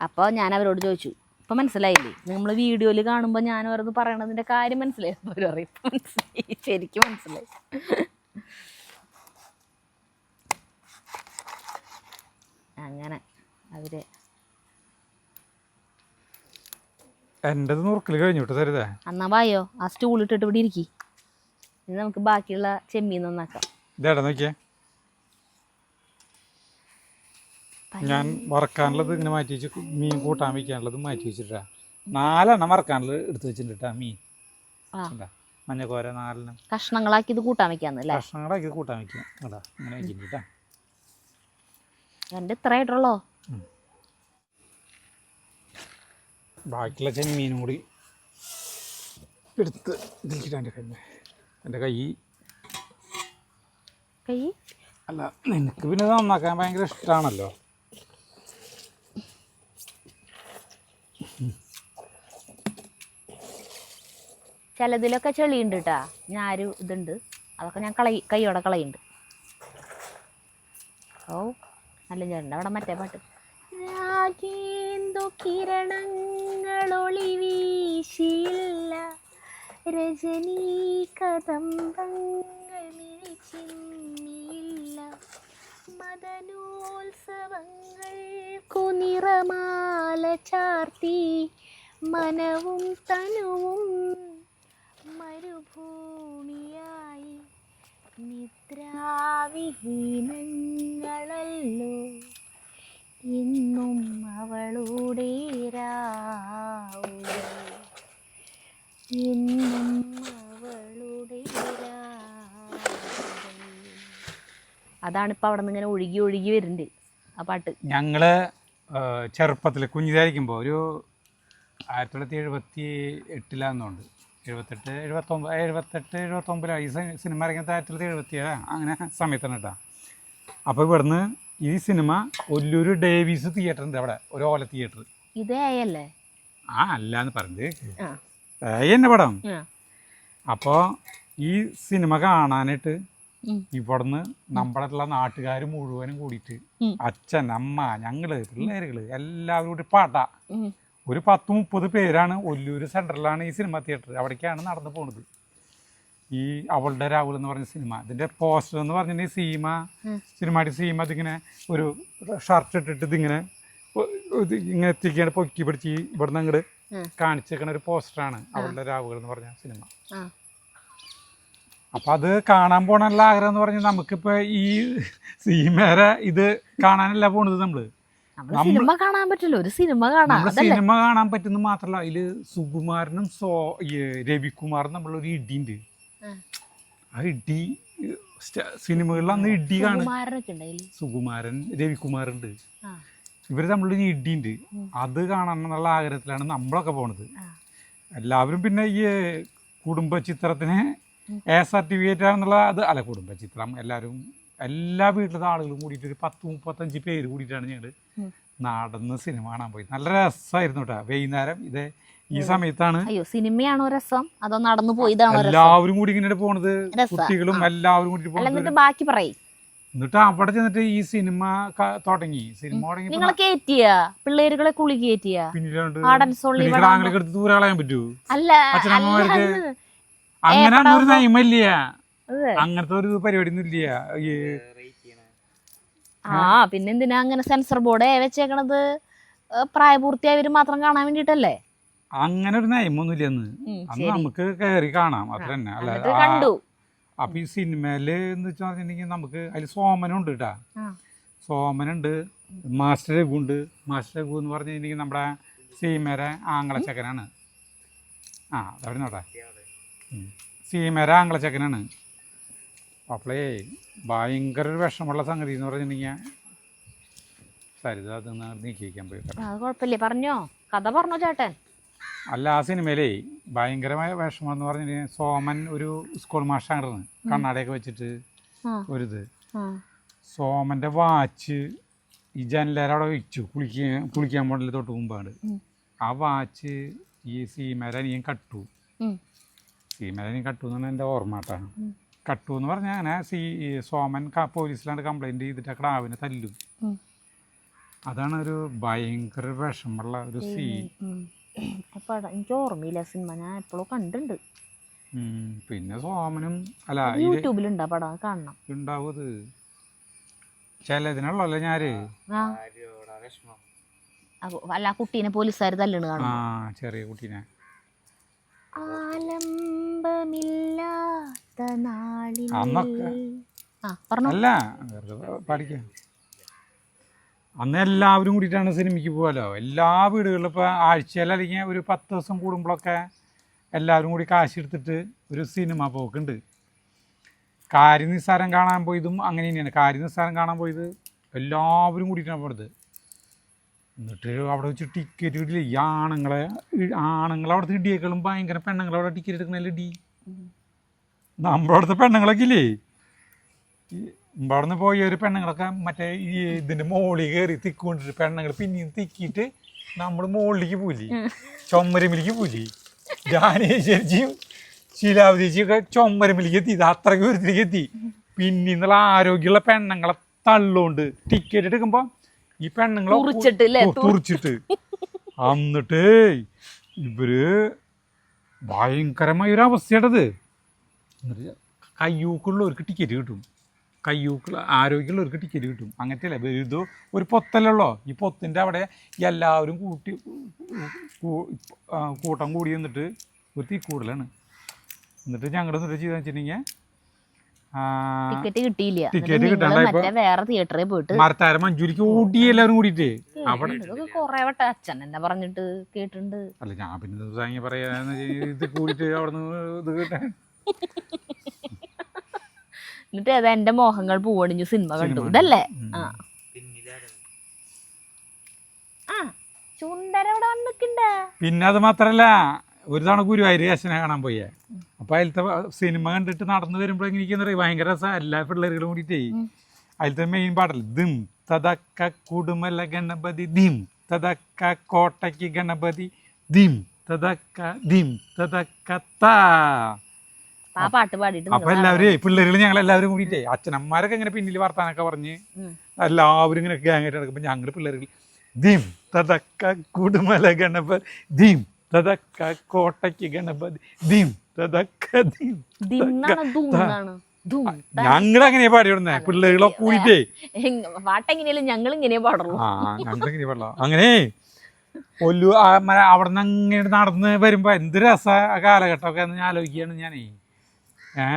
അപ്പോൾ ഞാൻ അവരോട് ചോദിച്ചു, ഇപ്പം മനസ്സിലായില്ലേ, നമ്മൾ വീഡിയോയിൽ കാണുമ്പോൾ ഞാൻ ഓരോന്ന് പറയണതിൻ്റെ കാര്യം മനസ്സിലായി. അവർ പറയും മനസ്സിലായി, ശരിക്കും മനസ്സിലായി. അങ്ങനെ അവര് എൻ്റെ നുറുക്കൽ കഴിഞ്ഞിട്ട് തരുതേ. എന്നാ വായോ ആ സ്റ്റൂൾ ഇട്ടിട്ട് ഇവിടെ ഇരിക്കി, ഇനി നമുക്ക് ബാക്കിയുള്ള ചെമ്മീൻ നന്നാക്കാം. ഇതേടാ നോക്കിയേ, ഞാൻ വറക്കാനുള്ളത് ഇങ്ങനെ മാറ്റി വെച്ച് മീൻ കൂട്ടാൻ വയ്ക്കാനുള്ളത് മാറ്റി വെച്ചിട്ടാ. 4 എണ്ണം വറക്കാനുള്ളത് എടുത്ത് വെച്ചിട്ടാ. മീൻ മഞ്ഞക്കോര 4 എണ്ണം കഷ്ണങ്ങളാക്കി ഇത് കൂട്ടാൻ വെക്കാന്നല്ലേ. കഷ്ണങ്ങളാക്കി ഇത് കൂട്ടാൻ വെക്കാം. കേട്ടാ ഇങ്ങനെ വെച്ചിട്ടാ. എൻ്റെ ഇത്ര ആയിട്ടുള്ളോ? ബാക്കിയുള്ള ചെമ്മീനും കൂടി എടുത്ത് ഇതിലിട്ടാ. എൻ്റെ കൈ അല്ല, നിനക്ക് പിന്നെ നന്നാക്കാൻ ഭയങ്കര ഇഷ്ടമാണല്ലോ. ചിലതിലൊക്കെ ചെളിയുണ്ട് കേട്ടാ, ഞാരു ഇതുണ്ട്, അതൊക്കെ ഞാൻ കൈയോടെ കളയുന്നുണ്ട്. ഓ നല്ല ചേട്ടൻ്റെ അവിടെ മറ്റേ പാട്ട് രാഗേന്ദു കിരണങ്ങളൊളി വീശിയില്ല രജനീ കദംബങ്ങൾ മിഴിച്ചില്ല മദനോത്സവങ്ങൾക്കു നിറമാല ചാർത്തി മനവും തനുവും മരുഭൂമിയായി നിദ്രാവിഹീനങ്ങളല്ലോ ഇന്നും അവളുടെ രാഗം. അതാണിപ്പോൾ അവിടെ നിന്ന് ഇങ്ങനെ ഒഴുകി ഒഴുകി വരുന്നുണ്ട് ആ പാട്ട്. ഞങ്ങൾ ചെറുപ്പത്തിൽ കുഞ്ഞിതായിരിക്കുമ്പോൾ ഒരു 1978 1979 ഈ സിനിമ ഇറങ്ങിയത് 1977 അങ്ങനെ സമയത്താണ് കേട്ടോ. അപ്പോൾ ഇവിടുന്ന് ഈ സിനിമ ഒല്ലൂർ ഡേവീസ് തിയേറ്റർ ഉണ്ട് അവിടെ, ഒരു ഓല തിയേറ്റർ. ഇതേ അല്ലേ? ആ അല്ലാന്ന് പറഞ്ഞത് എന്നെ പടം. അപ്പോൾ ഈ സിനിമ കാണാനായിട്ട് ഇവിടുന്ന് നമ്മുടെ നാട്ടുകാർ മുഴുവനും കൂടിയിട്ട് അച്ഛൻ അമ്മ ഞങ്ങള് പിള്ളേരുകള് എല്ലാവരും കൂടി പാട്ടാ ഒരു 10-30 പേരാണ്. ഒല്ലൂർ സെൻട്രലാണ് ഈ സിനിമ തിയേറ്റർ, അവിടേക്കാണ് നടന്നു പോണത്. ഈ അവളുടെ രാഹുൽ എന്ന് പറഞ്ഞ സിനിമ, ഇതിന്റെ പോസ്റ്റർ എന്ന് പറഞ്ഞിട്ടുണ്ടെങ്കിൽ സിനിമാടി സീമ ഇതിങ്ങനെ ഒരു ഷർട്ട് ഇട്ടിട്ട് ഇതിങ്ങനെ ഇങ്ങനെ എത്തിക്കാണ് പൊക്കി പിടിച്ച് ഇവിടുന്ന് അങ്ങോട്ട് കാണിച്ചേക്കണ ഒരു പോസ്റ്ററാണ് അവളുടെ രാവുകൾ എന്ന് പറഞ്ഞ സിനിമ. അപ്പൊ അത് കാണാൻ പോകാനുള്ള ആഗ്രഹം എന്ന് പറഞ്ഞാൽ നമുക്കിപ്പോ ഈ സീമേരെ ഇത് കാണാനല്ല പോണത്. സിനിമ കാണാൻ പറ്റില്ല, ഒരു സിനിമ സിനിമ കാണാൻ പറ്റുന്ന മാത്രല്ല, അതില് സുകുമാരനും രവികുമാറും നമ്മളൊരു ഇടിയുണ്ട്. ആ ഇടി സിനിമകളിൽ അന്ന് ഇടി കാണും. സുകുമാരൻ രവികുമാറുണ്ട്, ഇവര് തമ്മിലൊരു ഇടിയുണ്ട്. അത് കാണാനുള്ള ആഗ്രഹത്തിലാണ് നമ്മളൊക്കെ പോണത് എല്ലാവരും. പിന്നെ ഈ കുടുംബ ചിത്രത്തിന് സർട്ടിഫിക്കറ്റ് ആണെന്നുള്ള അത് അല്ല, കുടുംബ ചിത്രം എല്ലാവരും എല്ലാ വീട്ടിലത്തെ ആളുകളും കൂടിയിട്ട് ഒരു 10-35 പേര് കൂടിയിട്ടാണ് ഞങ്ങൾ നടന്ന് സിനിമ കാണാൻ പോയി. നല്ല രസമായിരുന്നു കേട്ടോ. വൈകുന്നേരം ഇതേ ഈ സമയത്താണ്. അയ്യോ, സിനിമയാണോ രസം അതോ നടന്നു പോയതാണോ? എല്ലാവരും കൂടി ഇങ്ങനെ പോണത്, കുട്ടികളും എല്ലാവരും കൂടി പോണത്. ബാക്കി പറയും. എന്നിട്ട് അവിടെ ചെന്നിട്ട് ഈ സിനിമ തുടങ്ങി. സിനിമ തുടങ്ങി നിങ്ങളെ കേറ്റിയ പിള്ളേരുകളെ കുളി കേറ്റിയ പിന്നീട് എടുത്ത് ദൂരെ കളയാൻ പറ്റൂ? അല്ല, അച്ഛനമ്മമാർക്ക് അങ്ങനെ ഒരു നയമല്ല, അങ്ങനത്തെ ഒരു പരിപാടി ഒന്നും ഇല്ല. പിന്നെന്തിനാ അങ്ങനെ സെൻസർ ബോർഡ് വെച്ചേക്കണത്? പ്രായപൂർത്തിയായവര് മാത്രം കാണാൻ വേണ്ടിട്ടല്ലേ? അങ്ങനെ ഒരു നയമൊന്നുമില്ല. അന്ന് നമുക്ക് കയറി കാണാം, അത്ര തന്നെ. അല്ല, അപ്പൊ ഈ സിനിമയില് എന്ന് വെച്ചിട്ടുണ്ടെങ്കിൽ നമുക്ക് അതിൽ സോമനുണ്ട് കേട്ടാ. സോമനുണ്ട്, മാസ്റ്റർ രഘു ഉണ്ട്. മാസ്റ്റർ രഘു എന്ന് പറഞ്ഞിട്ടുണ്ടെങ്കിൽ നമ്മുടെ സീമേരെ ആംഗ്ലച്ചക്കനാണ്. അവിടെ നോട്ടെ, സീമേരെ ആംഗ്ലച്ചക്കനാണ്. അപ്പോളേ ഭയങ്കര ഒരു വിഷമുള്ള സംഗതി എന്ന് പറഞ്ഞിട്ടുണ്ടെങ്കിൽ സരിത അത് നീക്കി വയ്ക്കാൻ പോയി. കുഴപ്പമില്ല, പറഞ്ഞോ, കഥ പറഞ്ഞോ ചേട്ടൻ. അല്ല, ആ സിനിമയിലേ ഭയങ്കരമായ വിഷമം എന്ന് പറഞ്ഞിട്ടുണ്ടെങ്കിൽ സോമൻ ഒരു സ്കൂൾ മാഷാണ്, കണ്ണാടയൊക്കെ വെച്ചിട്ട് ഒരിത്. സോമന്റെ വാച്ച് ഈ ജനലേരെ അവിടെ വെച്ചു, കുളിക്കാൻ പോകണില്ല തൊട്ട് മുമ്പാണ്. ആ വാച്ച് ഈ സീമേരനിയൻ കട്ടു. സീമേരനിയൻ കട്ടു എന്നാണ് എൻ്റെ ഓർമ്മ കേട്ടോ. കട്ടു എന്ന് പറഞ്ഞാൽ അങ്ങനെ സോമൻ പോലീസിലാണ് കംപ്ലൈൻറ്റ് ചെയ്തിട്ട് ആ ക്ടാവിനെ തല്ലും. അതാണ് ഒരു ഭയങ്കര വിഷമുള്ള ഒരു സീൻ. എനിക്ക് ഓർമ്മയില്ല, സിനിമ ഞാൻ എപ്പോഴും കണ്ടിട്ടുണ്ട്. പിന്നെ സോമനും അല്ല യൂട്യൂബിലുണ്ടാ പടം, കാണണം. ഉണ്ടാവത് ചിലതിനുള്ളല്ലേ ഞാന്. അല്ല, കുട്ടീനെ പോലീസുകാർ തല്ലണ് കാണും. ചെറിയ കുട്ടീനെ. അല്ല, പഠിക്കാം. അന്ന് എല്ലാവരും കൂടിയിട്ടാണ് സിനിമയ്ക്ക് പോകാമല്ലോ. എല്ലാ വീടുകളിലും ഇപ്പോൾ ആഴ്ചയിൽ അല്ലെങ്കിൽ ഒരു 10 ദിവസം കൂടുമ്പോഴൊക്കെ എല്ലാവരും കൂടി കാശ് എടുത്തിട്ട് ഒരു സിനിമ പോക്കുണ്ട്. കാര്യനിസ്സാരം കാണാൻ പോയതും അങ്ങനെ തന്നെയാണ്. കാര്യനിസ്സാരം കാണാൻ പോയത് എല്ലാവരും കൂടിയിട്ടാണ് പോയത്. എന്നിട്ട് അവിടെ വെച്ച് ടിക്കറ്റ് കിട്ടില്ല. ഈ ആണുങ്ങളവിടുത്തെ ഇടിയേക്കാളും ഭയങ്കര പെണ്ണുങ്ങളവിടെ ടിക്കറ്റ് എടുക്കണല്ലേ ഇടി. നമ്മളവിടുത്തെ പെണ്ണുങ്ങളൊക്കെ ഇല്ലേ, ഇവിടെ നിന്ന് പോയ ഒരു പെണ്ണുങ്ങളൊക്കെ മറ്റേ ഈ ഇതിൻ്റെ മുകളിൽ കയറി തിക്കൊണ്ടിട്ട് പെണ്ണുങ്ങൾ പിന്നെയും തിക്കിയിട്ട് നമ്മൾ മുകളിലേക്ക് പോലി, ചുമരമിലേക്ക് പോലി. ജാനേശ്വരിജിയും ശീലാവതിജിയൊക്കെ ചുമരമിലേക്ക് എത്തി. ഇത് അത്രയ്ക്ക് ദൂരത്തിലേക്ക് എത്തി. പിന്നീന്നുള്ള ആരോഗ്യമുള്ള പെണ്ണുങ്ങളെ തള്ളുകൊണ്ട് ടിക്കറ്റ് എടുക്കുമ്പോൾ ഈ പെണ്ണുങ്ങളെ തുറിച്ചിട്ട് എന്നിട്ട് ഇവര് ഭയങ്കരമായ ഒരു അവസ്ഥയാണത്. എന്നിട്ട് കയ്യൂക്കുള്ളവർക്ക് ടിക്കറ്റ് കിട്ടും, കയ്യൂക്കുള്ള ആരോഗ്യമുള്ളവർക്ക് ടിക്കറ്റ് കിട്ടും. അങ്ങനത്തെ അല്ലേ ഇത് ഒരു പൊത്തല്ലോ. ഈ പൊത്തിൻ്റെ അവിടെ എല്ലാവരും കൂട്ടം കൂടി എന്നിട്ട് ഒരു തീക്കൂടലാണ്. എന്നിട്ട് ഞങ്ങളുടെ എന്നിട്ട് ചെയ്തെന്ന് വെച്ചിട്ടുണ്ടെങ്കിൽ ടിക്കറ്റ് കിട്ടാണ്ടായപ്പോ മരത്താര മഞ്ചൂരിക്ക് ഓടി എല്ലാവരും കൂടിയിട്ട് അവിടെ അച്ഛൻ എന്നെ പറഞ്ഞിട്ട് കേട്ടിട്ടുണ്ട്. അല്ല, ഞാൻ പിന്നെ പറയാന്ന് ഇത് കൂടിയിട്ട് അവിടെ നിന്ന് ഇത് കേട്ടെ. എന്നിട്ട് ഏതാ എന്റെ മോഹങ്ങൾ പൂവണിഞ്ഞു സിനിമ കണ്ടു. ഇതല്ലേ? ആ ചുണ്ടരവിടെ വന്നിക്കണ്ട. പിന്നെ അത് മാത്രല്ല, ഒരു തവണ ഗുരുവായൂർ അച്ഛനെ കാണാൻ പോയേ. അപ്പൊ അതിലത്തെ സിനിമ കണ്ടിട്ട് നടന്നു വരുമ്പോഴെനിക്ക് ഭയങ്കര രസം. എല്ലാ പിള്ളേരുകളും കൂടിയിട്ടേ അതിലത്തെ മെയിൻ പാട്ടല്ല, ദിം തതക്ക കുടുമല ഗണപതി ദിം തതക്ക കോട്ടയ്ക്ക് ഗണപതി ദിം തതക്ക ദിം തതക്ക താ. ആ പാട്ട് പാടിയിട്ട് അപ്പൊ എല്ലാവരും പിള്ളേരുകൾ ഞങ്ങൾ എല്ലാവരും കൂടിയിട്ടേ, അച്ഛനമ്മമാരൊക്കെ ഇങ്ങനെ പിന്നിൽ വർത്താനൊക്കെ പറഞ്ഞ് എല്ലാവരും ഇങ്ങനെ ഗ്യാങ്ങായിട്ട് നടക്കുമ്പോ ഞങ്ങള് പിള്ളേരുകൾ ദിം തതക്ക കുടുമല ഗണപതി ദിം തതക്ക കോട്ടയ്ക്ക് ഗണപതി ദിം തതക്ക ദിം. ഞങ്ങളെങ്ങനെയാ പാടിയോടുന്നേ പിള്ളേരുകളൊക്കെ കൂടിയിട്ടേ. പാട്ടെങ്ങനെയാലും ഞങ്ങൾ ഇങ്ങനെ പാടുള്ളൂ. ഞങ്ങളിങ്ങനെ പാടാ. അങ്ങനെ അവിടെ നിന്ന് അങ്ങനെ നടന്ന് വരുമ്പോ എന്ത് രസ ആ കാലഘട്ടമൊക്കെ എന്ന് ഞാൻ ആലോചിക്കുകയാണ് ഞാനേ.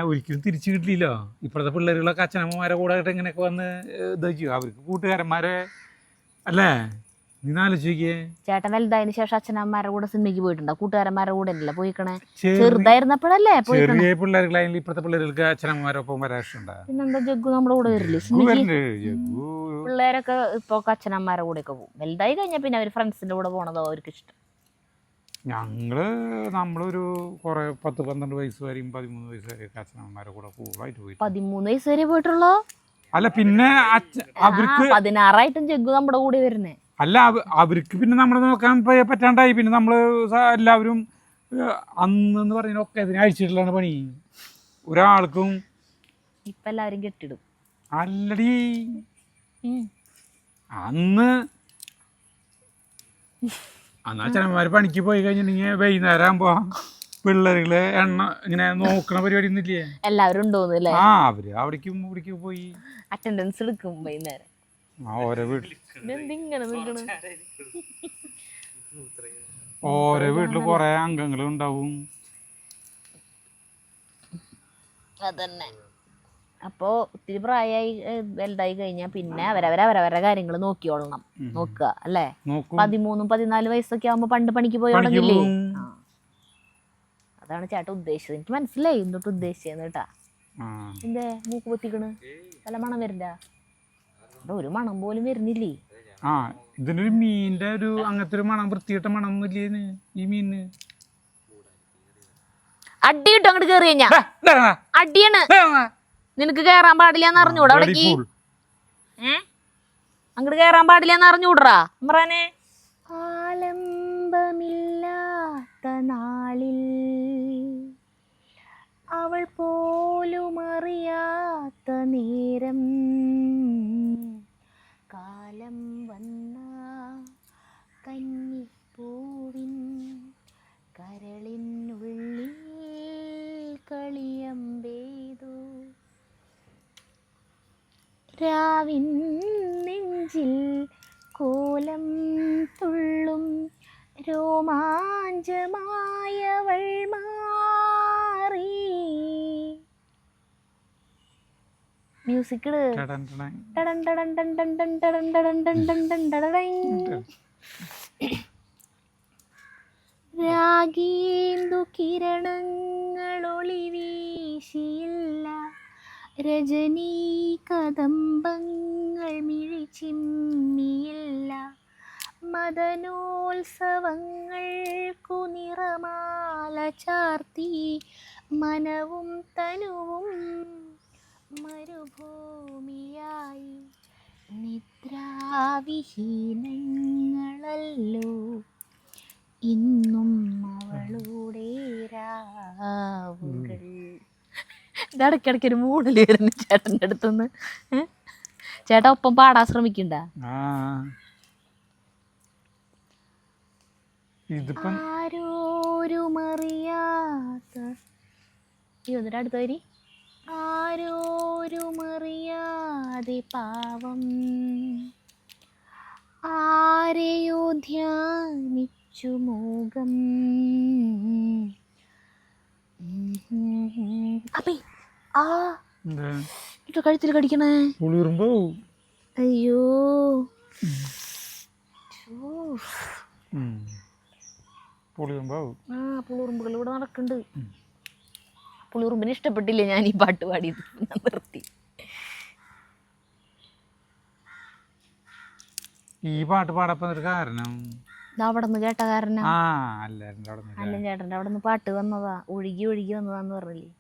ഒരിക്കലും തിരിച്ചു കിട്ടില്ലല്ലോ. ഇപ്പോഴത്തെ പിള്ളേരുകളൊക്കെ അച്ഛനമ്മമാരെ കൂടെ ഇങ്ങനെയൊക്കെ വന്ന് ഇത് ചെയ്യും. അവർക്ക് കൂട്ടുകാരന്മാരെ അല്ലേ? നീ ആലോചിക്കേ. ചേട്ടൻ വലുതായതിനു ശേഷം അച്ഛനമ്മമാരുടെ കൂടെ സിനിമയ്ക്ക് പോയിട്ടുണ്ടോ? കൂട്ടുകാരന്മാരുടെ കൂടെ അല്ലേ പോയിക്കണേ? ചെറുതായിരുന്നപ്പോഴല്ലേ? ചെറിയ പിള്ളേരുകളായാലും ഇപ്പോഴത്തെ പിള്ളേർക്ക് അച്ഛനമ്മമാരൊപ്പം വരാൻ ഇഷ്ടമുണ്ടാ? പിന്നെന്താ ജഗ്ഗു നമ്മുടെ കൂടെ വരില്ലേ? പിള്ളേരൊക്കെ ഇപ്പൊ അച്ഛനമ്മമാരുടെ കൂടെ ഒക്കെ പോകും. വലുതായി കഴിഞ്ഞാൽ പിന്നെ അവർ ഫ്രണ്ട്സിന്റെ കൂടെ പോണതോ അവർക്ക് ഇഷ്ടം. നമ്മളൊരു കുറെ 10-12 വയസ്സ് വരെയും 13 വയസ്സ് വരെയൊക്കെ അച്ഛനമ്മമാരുടെ കൂടെ കൂടുതലായിട്ട് പോയി. 13 വയസ്സ് വരെ പോയിട്ടുള്ളോ? അല്ല പിന്നെ അവർക്ക് 16 ജഗ്ഗു നമ്മുടെ കൂടെ വരുന്നേ. അല്ല അവർക്ക് പിന്നെ നമ്മളെ നോക്കാൻ പറ്റാണ്ടായി. പിന്നെ നമ്മള് എല്ലാവരും അന്ന് പറയുന്ന ഒക്കെ അതിനെ അഴിച്ചിട്ടുള്ളതാണ് പണി. ഒരാൾക്കും ഇപ്പൊ എല്ലാവരും കെട്ടിടും. അല്ലടി അന്ന് അച്ഛനമ്മമാര് പണിക്ക് പോയി കഴിഞ്ഞിട്ടുണ്ടെങ്കിൽ വൈകുന്നേരം ആകുമ്പോ പിള്ളേരുകള് എണ്ണ ഇങ്ങനെ നോക്കണ പരിപാടി ഒന്നുമില്ലേ? എല്ലാവരും ഉണ്ടോന്നല്ലേ? അവര് അവിടേക്കും ഇവിടേക്കും പോയി അറ്റൻഡൻസ് എടുക്കും വൈകുന്നേരം. ഓരോ വീട്ടില് കൊറേ അംഗങ്ങൾ ഉണ്ടാവും. അതന്നെ. അപ്പോ ഒത്തിരി പ്രായമായി വലുതായി കഴിഞ്ഞാൽ പിന്നെ അവരവരുടെ കാര്യങ്ങൾ നോക്കിയോളണം. നോക്കുക അല്ലേ? 13-14 വയസ്സൊക്കെ ആവുമ്പോ പണ്ട് പണിക്ക് പോയോളന്നില്ലേ? അതാണ് ചേട്ടൻ ഉദ്ദേശിച്ചത്. എനിക്ക് മനസ്സിലായി എന്തൊട്ട് ഉദ്ദേശിച്ചെന്ന് കേട്ടാ. എന്തേ മൂക്ക് പൊത്തിക്കണ്? വല്ല മണം വരില്ല? ഒരു മണം പോലും വരുന്നില്ലേ? ഇതിനൊരു മീനിന്റെ ഒരു അങ്ങനത്തെ ഒരു മണം, വൃത്തിയിട്ട മണം ഒന്നുമില്ലേ ഈ മീനിന്? അടി കിട്ടും അങ്ങോട്ട് കേറി കഴിഞ്ഞാ. അടിയാണ്. നിനക്ക് കേറാൻ പാടില്ലാന്ന് അറിഞ്ഞൂടാ അവിടേക്ക്? അങ്ങോട്ട് കേറാൻ പാടില്ലാന്ന് അറിഞ്ഞൂടറാ ഇമ്രാനെ? ആലംബമില്ലാത്ത നാളിൽ അവൾ പോലും അറിയാത്ത നേരം കാലം വന്ന കന്നിപ്പൂവിൻ കരളിനുള്ളിൽ കളിയമ്പെയ്തു രാവിൻ നെഞ്ചിൽ കോലം തുള്ളും രോമാഞ്ചമായവൾ മാറി. മ്യൂസിക് രാഗേന്ദു കിരണങ്ങൾ ഒളി വീശിയില്ല, രജനീ കദംബങ്ങൾ മിഴിച്ചിമ്മിയില്ല, മദനോത്സവങ്ങൾക്കു നിറമാല ചാർത്തി മനവും തനുവും മരുഭൂമിയായി. നിദ്രാവിഹീനങ്ങളല്ലോ ഇന്നും അവളുടെ രാവുകൾ. ഇടയ്ക്കിടയ്ക്കൊരു മൂടല് വരുന്നു ചേട്ടൻ്റെ അടുത്തുനിന്ന്. ചേട്ടാ ഒപ്പം പാടാൻ ശ്രമിക്കണ്ട? ആരോരുമറിയാത്ത എന്നിട്ട് അടുത്ത വരി. ആരോരുമറിയാതെ പാവം ആരെയോ ധ്യാനിച്ചു മോകം. അപ്പേ ഇട്ടോ കഴുത്തിൽ കടിക്കണേ. അയ്യോ പുളിയുറുമ്പുകൾ ഇവിടെ നടക്കുന്നുണ്ട്. പുളിയുറുമ്പിന് ഇഷ്ടപ്പെട്ടില്ല ഞാൻ ഈ പാട്ട് പാടിയത്, ഞാൻ നിർത്തി. ഈ പാട്ട് പാടപ്പോ ഒരു കാരണം അവിടെ നിന്ന് കേട്ട കാരണം അല്ല ചേട്ടൻ്റെ അവിടെ നിന്ന് പാട്ട് വന്നതാ, ഒഴുകി ഒഴുകി വന്നതാന്ന് പറഞ്ഞില്ലേ.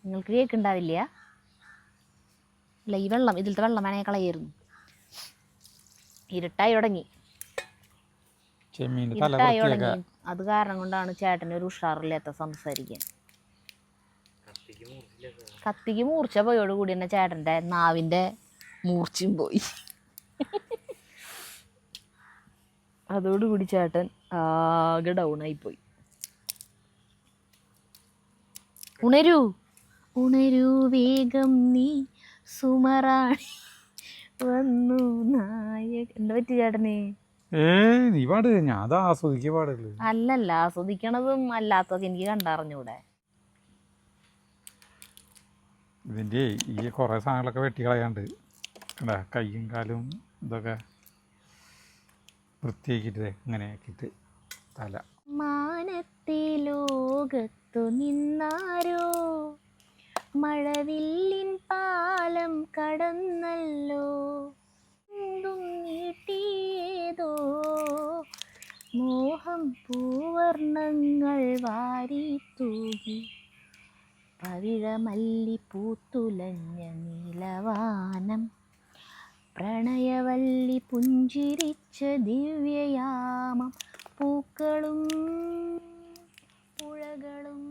നിങ്ങൾക്ക് കേൾക്കുണ്ടാവില്ല. അല്ല, ഈ വെള്ളം, ഇതിലത്തെ വെള്ളം വേണേ കളയായിരുന്നു. ഇരുട്ടായി തുടങ്ങി. അത് കാരണം കൊണ്ടാണ് ചേട്ടന് ഒരു ഉഷാറില്ലാത്ത സംസാരിക്കാൻ. കത്തിക്ക് മൂർച്ച പോയോട് കൂടി തന്നെ ചേട്ടൻ്റെ നാവിൻ്റെ മൂർച്ചയും പോയി. അതോടുകൂടി ചേട്ടൻ ആകെ ഡൗൺ ആയിപ്പോയി. ഉണരൂ ഉണരൂ വേഗം നീ സുമറാണി വന്നു നായക. എന്താ പറ്റി ചേട്ടന്? നീ പാട്, ഞാൻ അത് ആസ്വദിക്കുക പാടല്ലേ. അല്ലല്ല, ആസ്വദിക്കണതും അല്ലാത്തതൊക്കെ എനിക്ക് കണ്ടറിഞ്ഞൂടെ. ഇതിൻ്റെ ഈ കുറേ സാധനങ്ങളൊക്കെ വെട്ടി കളയാണ്ട് കണ്ടാ, കയ്യും കാലും ഇതൊക്കെ വൃത്തിയാക്കിയിട്ട് ഇങ്ങനെ ആക്കിയിട്ട് തല. മാനത്തെ ലോകത്തു നിന്നാരോ മഴവില്ലിൻ പാലം കടന്നല്ലോ, നീട്ടിയേതോ മോഹം പൂവർണ്ണങ്ങൾ വാരി തൂകി, പവിഴമല്ലി പൂത്തുലഞ്ഞ നീലവാനം, പ്രണയവല്ലി പുഞ്ചിരിച്ച ദിവ്യയാമം, പൂക്കളും പുഴകളും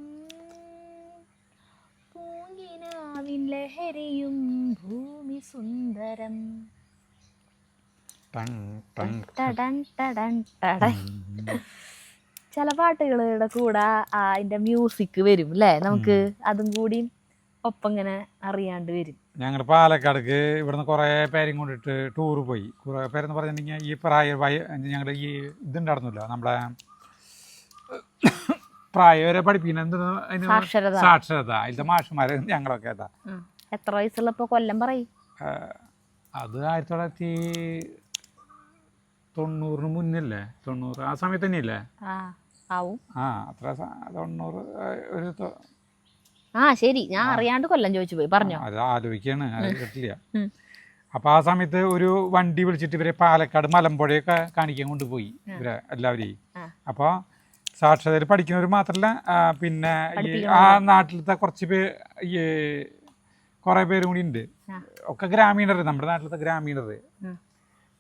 പൂങ്കിനാവിൻ ലഹരിയും ഭൂമി സുന്ദരം. ചില പാട്ടുകളുടെ കൂടെ അതിൻ്റെ മ്യൂസിക് വരും അല്ലേ, നമുക്ക് അതും കൂടി ഒപ്പം ഇങ്ങനെ അറിയാണ്ട് വരും. ഞങ്ങൾ പാലക്കാടേക്ക് ഇവിടുന്ന് കുറേ പേരും കൊണ്ടിട്ട് ടൂറ് പോയി. കുറേ പേരെന്ന് പറഞ്ഞിട്ടുണ്ടെങ്കിൽ ഈ ഞങ്ങൾ ഈ ഇതുണ്ടായിരുന്നില്ല, നമ്മുടെ പ്രായവരെ പഠിപ്പിക്കുന്ന എന്തെന്ന് സാക്ഷരത, അതിലത്തെ മാഷന്മാർ ഞങ്ങളൊക്കെ ഏതാ. എത്ര വയസ്സുള്ളപ്പോൾ കൊല്ലം പറയും? അത് 1990 മുന്നല്ലേ, 90 ആ സമയത്ത് തന്നെയല്ലേ? അത്ര 90 ഒരു ശരി, ഞാൻ അറിയാണ്ട് കൊല്ലം ചോദിച്ചു പോയി, പറഞ്ഞോ. അത് ആലോചിക്കാണ്, അത് കിട്ടില്ല. അപ്പോൾ ആ സമയത്ത് ഒരു വണ്ടി വിളിച്ചിട്ട് ഇവരെ പാലക്കാട് മലമ്പുഴയൊക്കെ കാണിക്കാൻ കൊണ്ടുപോയി ഇവരെ എല്ലാവരെയും. അപ്പോൾ സാക്ഷരതയിൽ പഠിക്കുന്നവർ മാത്രമല്ല, പിന്നെ ആ നാട്ടിലത്തെ കുറേ പേരും കൂടി ഉണ്ട്, ഒക്കെ ഗ്രാമീണർ, നമ്മുടെ നാട്ടിലത്തെ ഗ്രാമീണർ.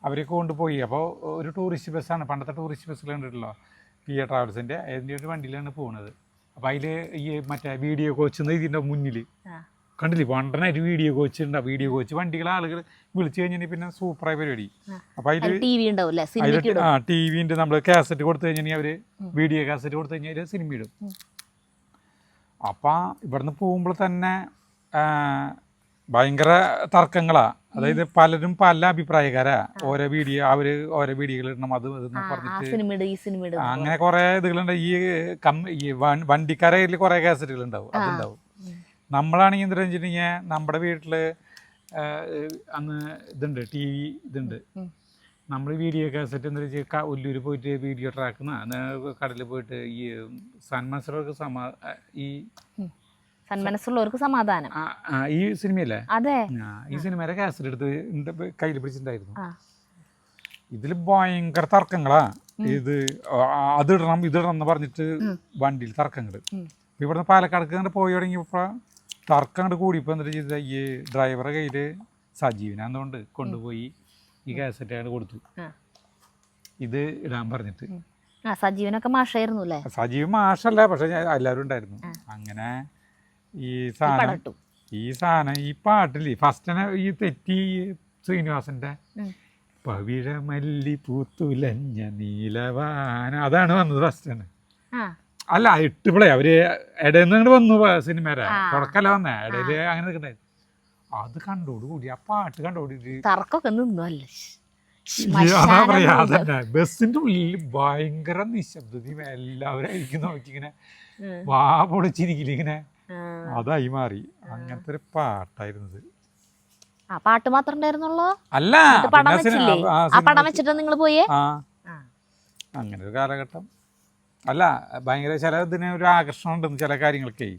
അവരെയൊക്കെ കൊണ്ടുപോയി. അപ്പോൾ ഒരു ടൂറിസ്റ്റ് ബസ്സാണ്, പണ്ടത്തെ ടൂറിസ്റ്റ് ബസ്സുകൾ കണ്ടിട്ടുള്ളൂ, PA ട്രാവൽസിൻ്റെ അതിൻ്റെ ഒരു വണ്ടിയിലാണ് പോകുന്നത്. അപ്പോൾ അതിൽ ഈ മറ്റേ വീഡിയോ കോച്ച് ഇതിൻ്റെ മുന്നിൽ കണ്ടില്ലേ, പണ്ടനായിട്ട് വീഡിയോ കോച്ച് ഉണ്ടാവും. വീഡിയോ കോച്ച് വണ്ടികളെ ആളുകൾ വിളിച്ചു കഴിഞ്ഞാൽ പിന്നെ സൂപ്പറായ പരിപാടി. അപ്പോൾ അതിൽ TV ഉണ്ട്, നമ്മൾ കാസറ്റ് കൊടുത്തു കഴിഞ്ഞാൽ അവർ വീഡിയോ കാസറ്റ് കൊടുത്തു കഴിഞ്ഞാൽ സിനിമ ഇടും. അപ്പം ഇവിടുന്ന് പോകുമ്പോൾ തന്നെ ഭയങ്കര തർക്കങ്ങളാ. അതായത് പലരും പല അഭിപ്രായക്കാരാ. ഓരോ വീഡിയോകൾ ഇടണം, അത് പറഞ്ഞിട്ട് അങ്ങനെ കുറെ ഇതുകളുണ്ട്. ഈ വണ്ടിക്കാരെ കുറെ കാസറ്റുകൾ ഉണ്ടാവും, അതുണ്ടാവും. നമ്മളാണെങ്കിൽ എന്താ വെച്ചിട്ടുണ്ടെങ്കിൽ നമ്മുടെ വീട്ടില് അന്ന് ഇതുണ്ട്, TV ഇതുണ്ട്. നമ്മൾ വീഡിയോ കാസറ്റ് എന്താ വെച്ചാൽ ഒല്ലൂർ പോയിട്ട് വീഡിയോ ട്രാക്കുന്ന കടലിൽ പോയിട്ട് ഈ സന്മനസ്സുള്ളവർക്ക് സന്മനസ്സുള്ളവർക്ക് സമാധാനം ഈ സിനിമയല്ലേ, അതെ, ഈ സിനിമയുടെ കാസറ്റ് എടുത്ത് കയ്യിൽ പിടിച്ചിട്ടുണ്ടായിരുന്നു. ഇതിൽ ഭയങ്കര തർക്കങ്ങളാ. അതിടണം ഇതിടണം എന്ന് പറഞ്ഞിട്ട് വണ്ടിയിൽ തർക്കങ്ങൾ. ഇവിടുന്ന് പാലക്കാട് പോയി തുടങ്ങിയപ്പോൾ തർക്കം അങ്ങോട്ട് കൂടിയപ്പോൾ എന്നിട്ട് ചെയ്ത ഈ ഡ്രൈവറുടെ കയ്യിൽ സജീവനാന്നുകൊണ്ട് കൊണ്ടുപോയി ഈ കാസറ്റ് അയാൾ കൊടുത്തു, ഇത് ഇടാൻ പറഞ്ഞിട്ട്. സജീവനൊക്കെ മാഷായിരുന്നു അല്ലേ? സജീവൻ മാഷല്ല, പക്ഷെ എല്ലാവരും ഉണ്ടായിരുന്നു. അങ്ങനെ ഈ സാധനം ഈ പാട്ടില്ലേ ഫസ്റ്റ് ഈ തെറ്റി ശ്രീനിവാസന്റെ പവിഴമല്ലി പൂത്തുലഞ്ഞ നീലവാന, അതാണ് വന്നത് ഫസ്റ്റ്. അല്ല, ഇട്ടപ്പോഴേ അവര് ഇടയിൽ നിന്ന് വന്നു സിനിമയുടെ തുടക്കല്ല വന്നേ, ഇടയില് അങ്ങനെ നിൽക്കണ്ടായി. അത് കണ്ടോടുകൂടി ആ പാട്ട് കണ്ടോടി തർക്കൊക്കെ നിന്നല്ലേ. പറയാ അതന്നെ, ബസ്സിന്റെ ഉള്ളിൽ ഭയങ്കര നിശബ്ദതയും എല്ലാവരും നോക്കിങ്ങനെ വാ പൊളിച്ചിരിക്കില്ല ഇങ്ങനെ. അതായി മാറി. അങ്ങനത്തെ ഒരു പാട്ടായിരുന്നത്. പാട്ട് മാത്രം ഉണ്ടായിരുന്നുള്ളൂ? അല്ല, പടം വെച്ചിട്ട് നിങ്ങൾ പോയേ? അങ്ങനെ ഒരു കാലഘട്ടം. അല്ല ഭയങ്കര ചില ഇതിന് ഒരു ആകർഷണം ഉണ്ടെന്ന് ചില കാര്യങ്ങളൊക്കെ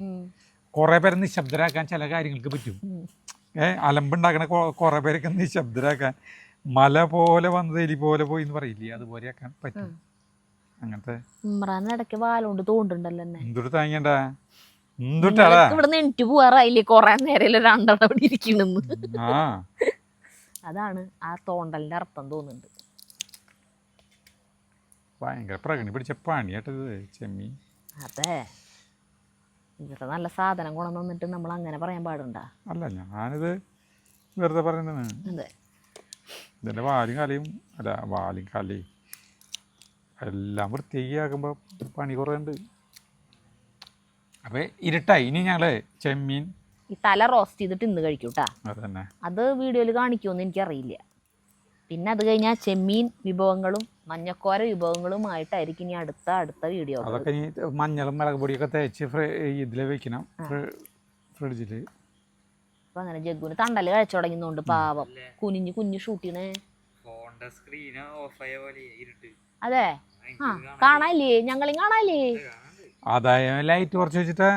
കുറെ പേരെ നിശബ്ദരാക്കാൻ ചില കാര്യങ്ങൾക്ക് പറ്റും. അലമ്പുണ്ടാക്കണ കുറെ പേരൊക്കെ നിശബ്ദരാക്കാൻ മല പോലെ വന്നത് എലി പോലെ പോയി എന്ന് പറയില്ലേ, അതുപോലെ ആക്കാൻ പറ്റും. അങ്ങനത്തെ ഇടയ്ക്ക് വാലോണ്ട് തോണ്ടുണ്ടല്ലോ എന്തൊരു താങ്ങണ്ട എന്തുട്ടാടാ ഇവിടെ എണിറ്റ് പോവാറായില്ലേ, കൊറേ നേരം രണ്ടെണ്ണം ഇവിടെ ഇരിക്കണെന്ന്. ആ അതാണ് ആ തോണ്ടലിന്റെ അർത്ഥം തോന്നുന്നുണ്ട്. ഭയങ്കര പ്രകടന പിടിച്ച പണിയാട്ടത് ചെമ്മീൻ. അതെ, ഇത്ര നല്ല സാധനം കൊണ്ടു വന്നിട്ട് നമ്മൾ അങ്ങനെ പറയാൻ പാടുണ്ടാ? അല്ല, ഞാനിത് വെറുതെ പറയുന്നതാണ്. അതെ, ഇതിൻ്റെ വാലും കലയും അല്ല വാലും കലയും എല്ലാം വൃത്തിയാക്കുമ്പോൾ പണി കുറേ ഉണ്ട്. അപ്പോൾ ഇരുട്ടായി. ഇനി ഞങ്ങൾ ചെമ്മീൻ ഈ തല റോസ്റ്റ് ചെയ്തിട്ട് ഇന്ന് കഴിക്കൂട്ടാ. അതന്നെ, അത് വീഡിയോയിൽ കാണിക്കുമെന്ന് എനിക്കറിയില്ല. പിന്നെ അത് കഴിഞ്ഞാൽ ചെമ്മീൻ വിഭവങ്ങളും മഞ്ഞക്കോര വിഭവങ്ങളുമായിട്ടായിരിക്കും ഇനി അടുത്ത വീഡിയോ. അതൊക്കെ ഇനി മഞ്ഞളും മുളക് പൊടിയൊക്കെ തേച്ച് ഇതിൽ വെക്കണം ഫ്രിഡ്ജിൽ. അപ്പം അങ്ങനെ ജഗ്ഗുന് തണ്ടല് കഴിച്ചു തുടങ്ങുന്നുണ്ട് പാവം. കുഞ്ഞു ഷൂട്ട് ചെയ്യണേ. അതെ, ആ കാണാല്ലേ, ഞങ്ങളും കാണാല്ലേ. അതായ ലൈറ്റ് കുറച്ച് വെച്ചിട്ടാ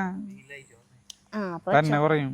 തന്നെ കുറയും.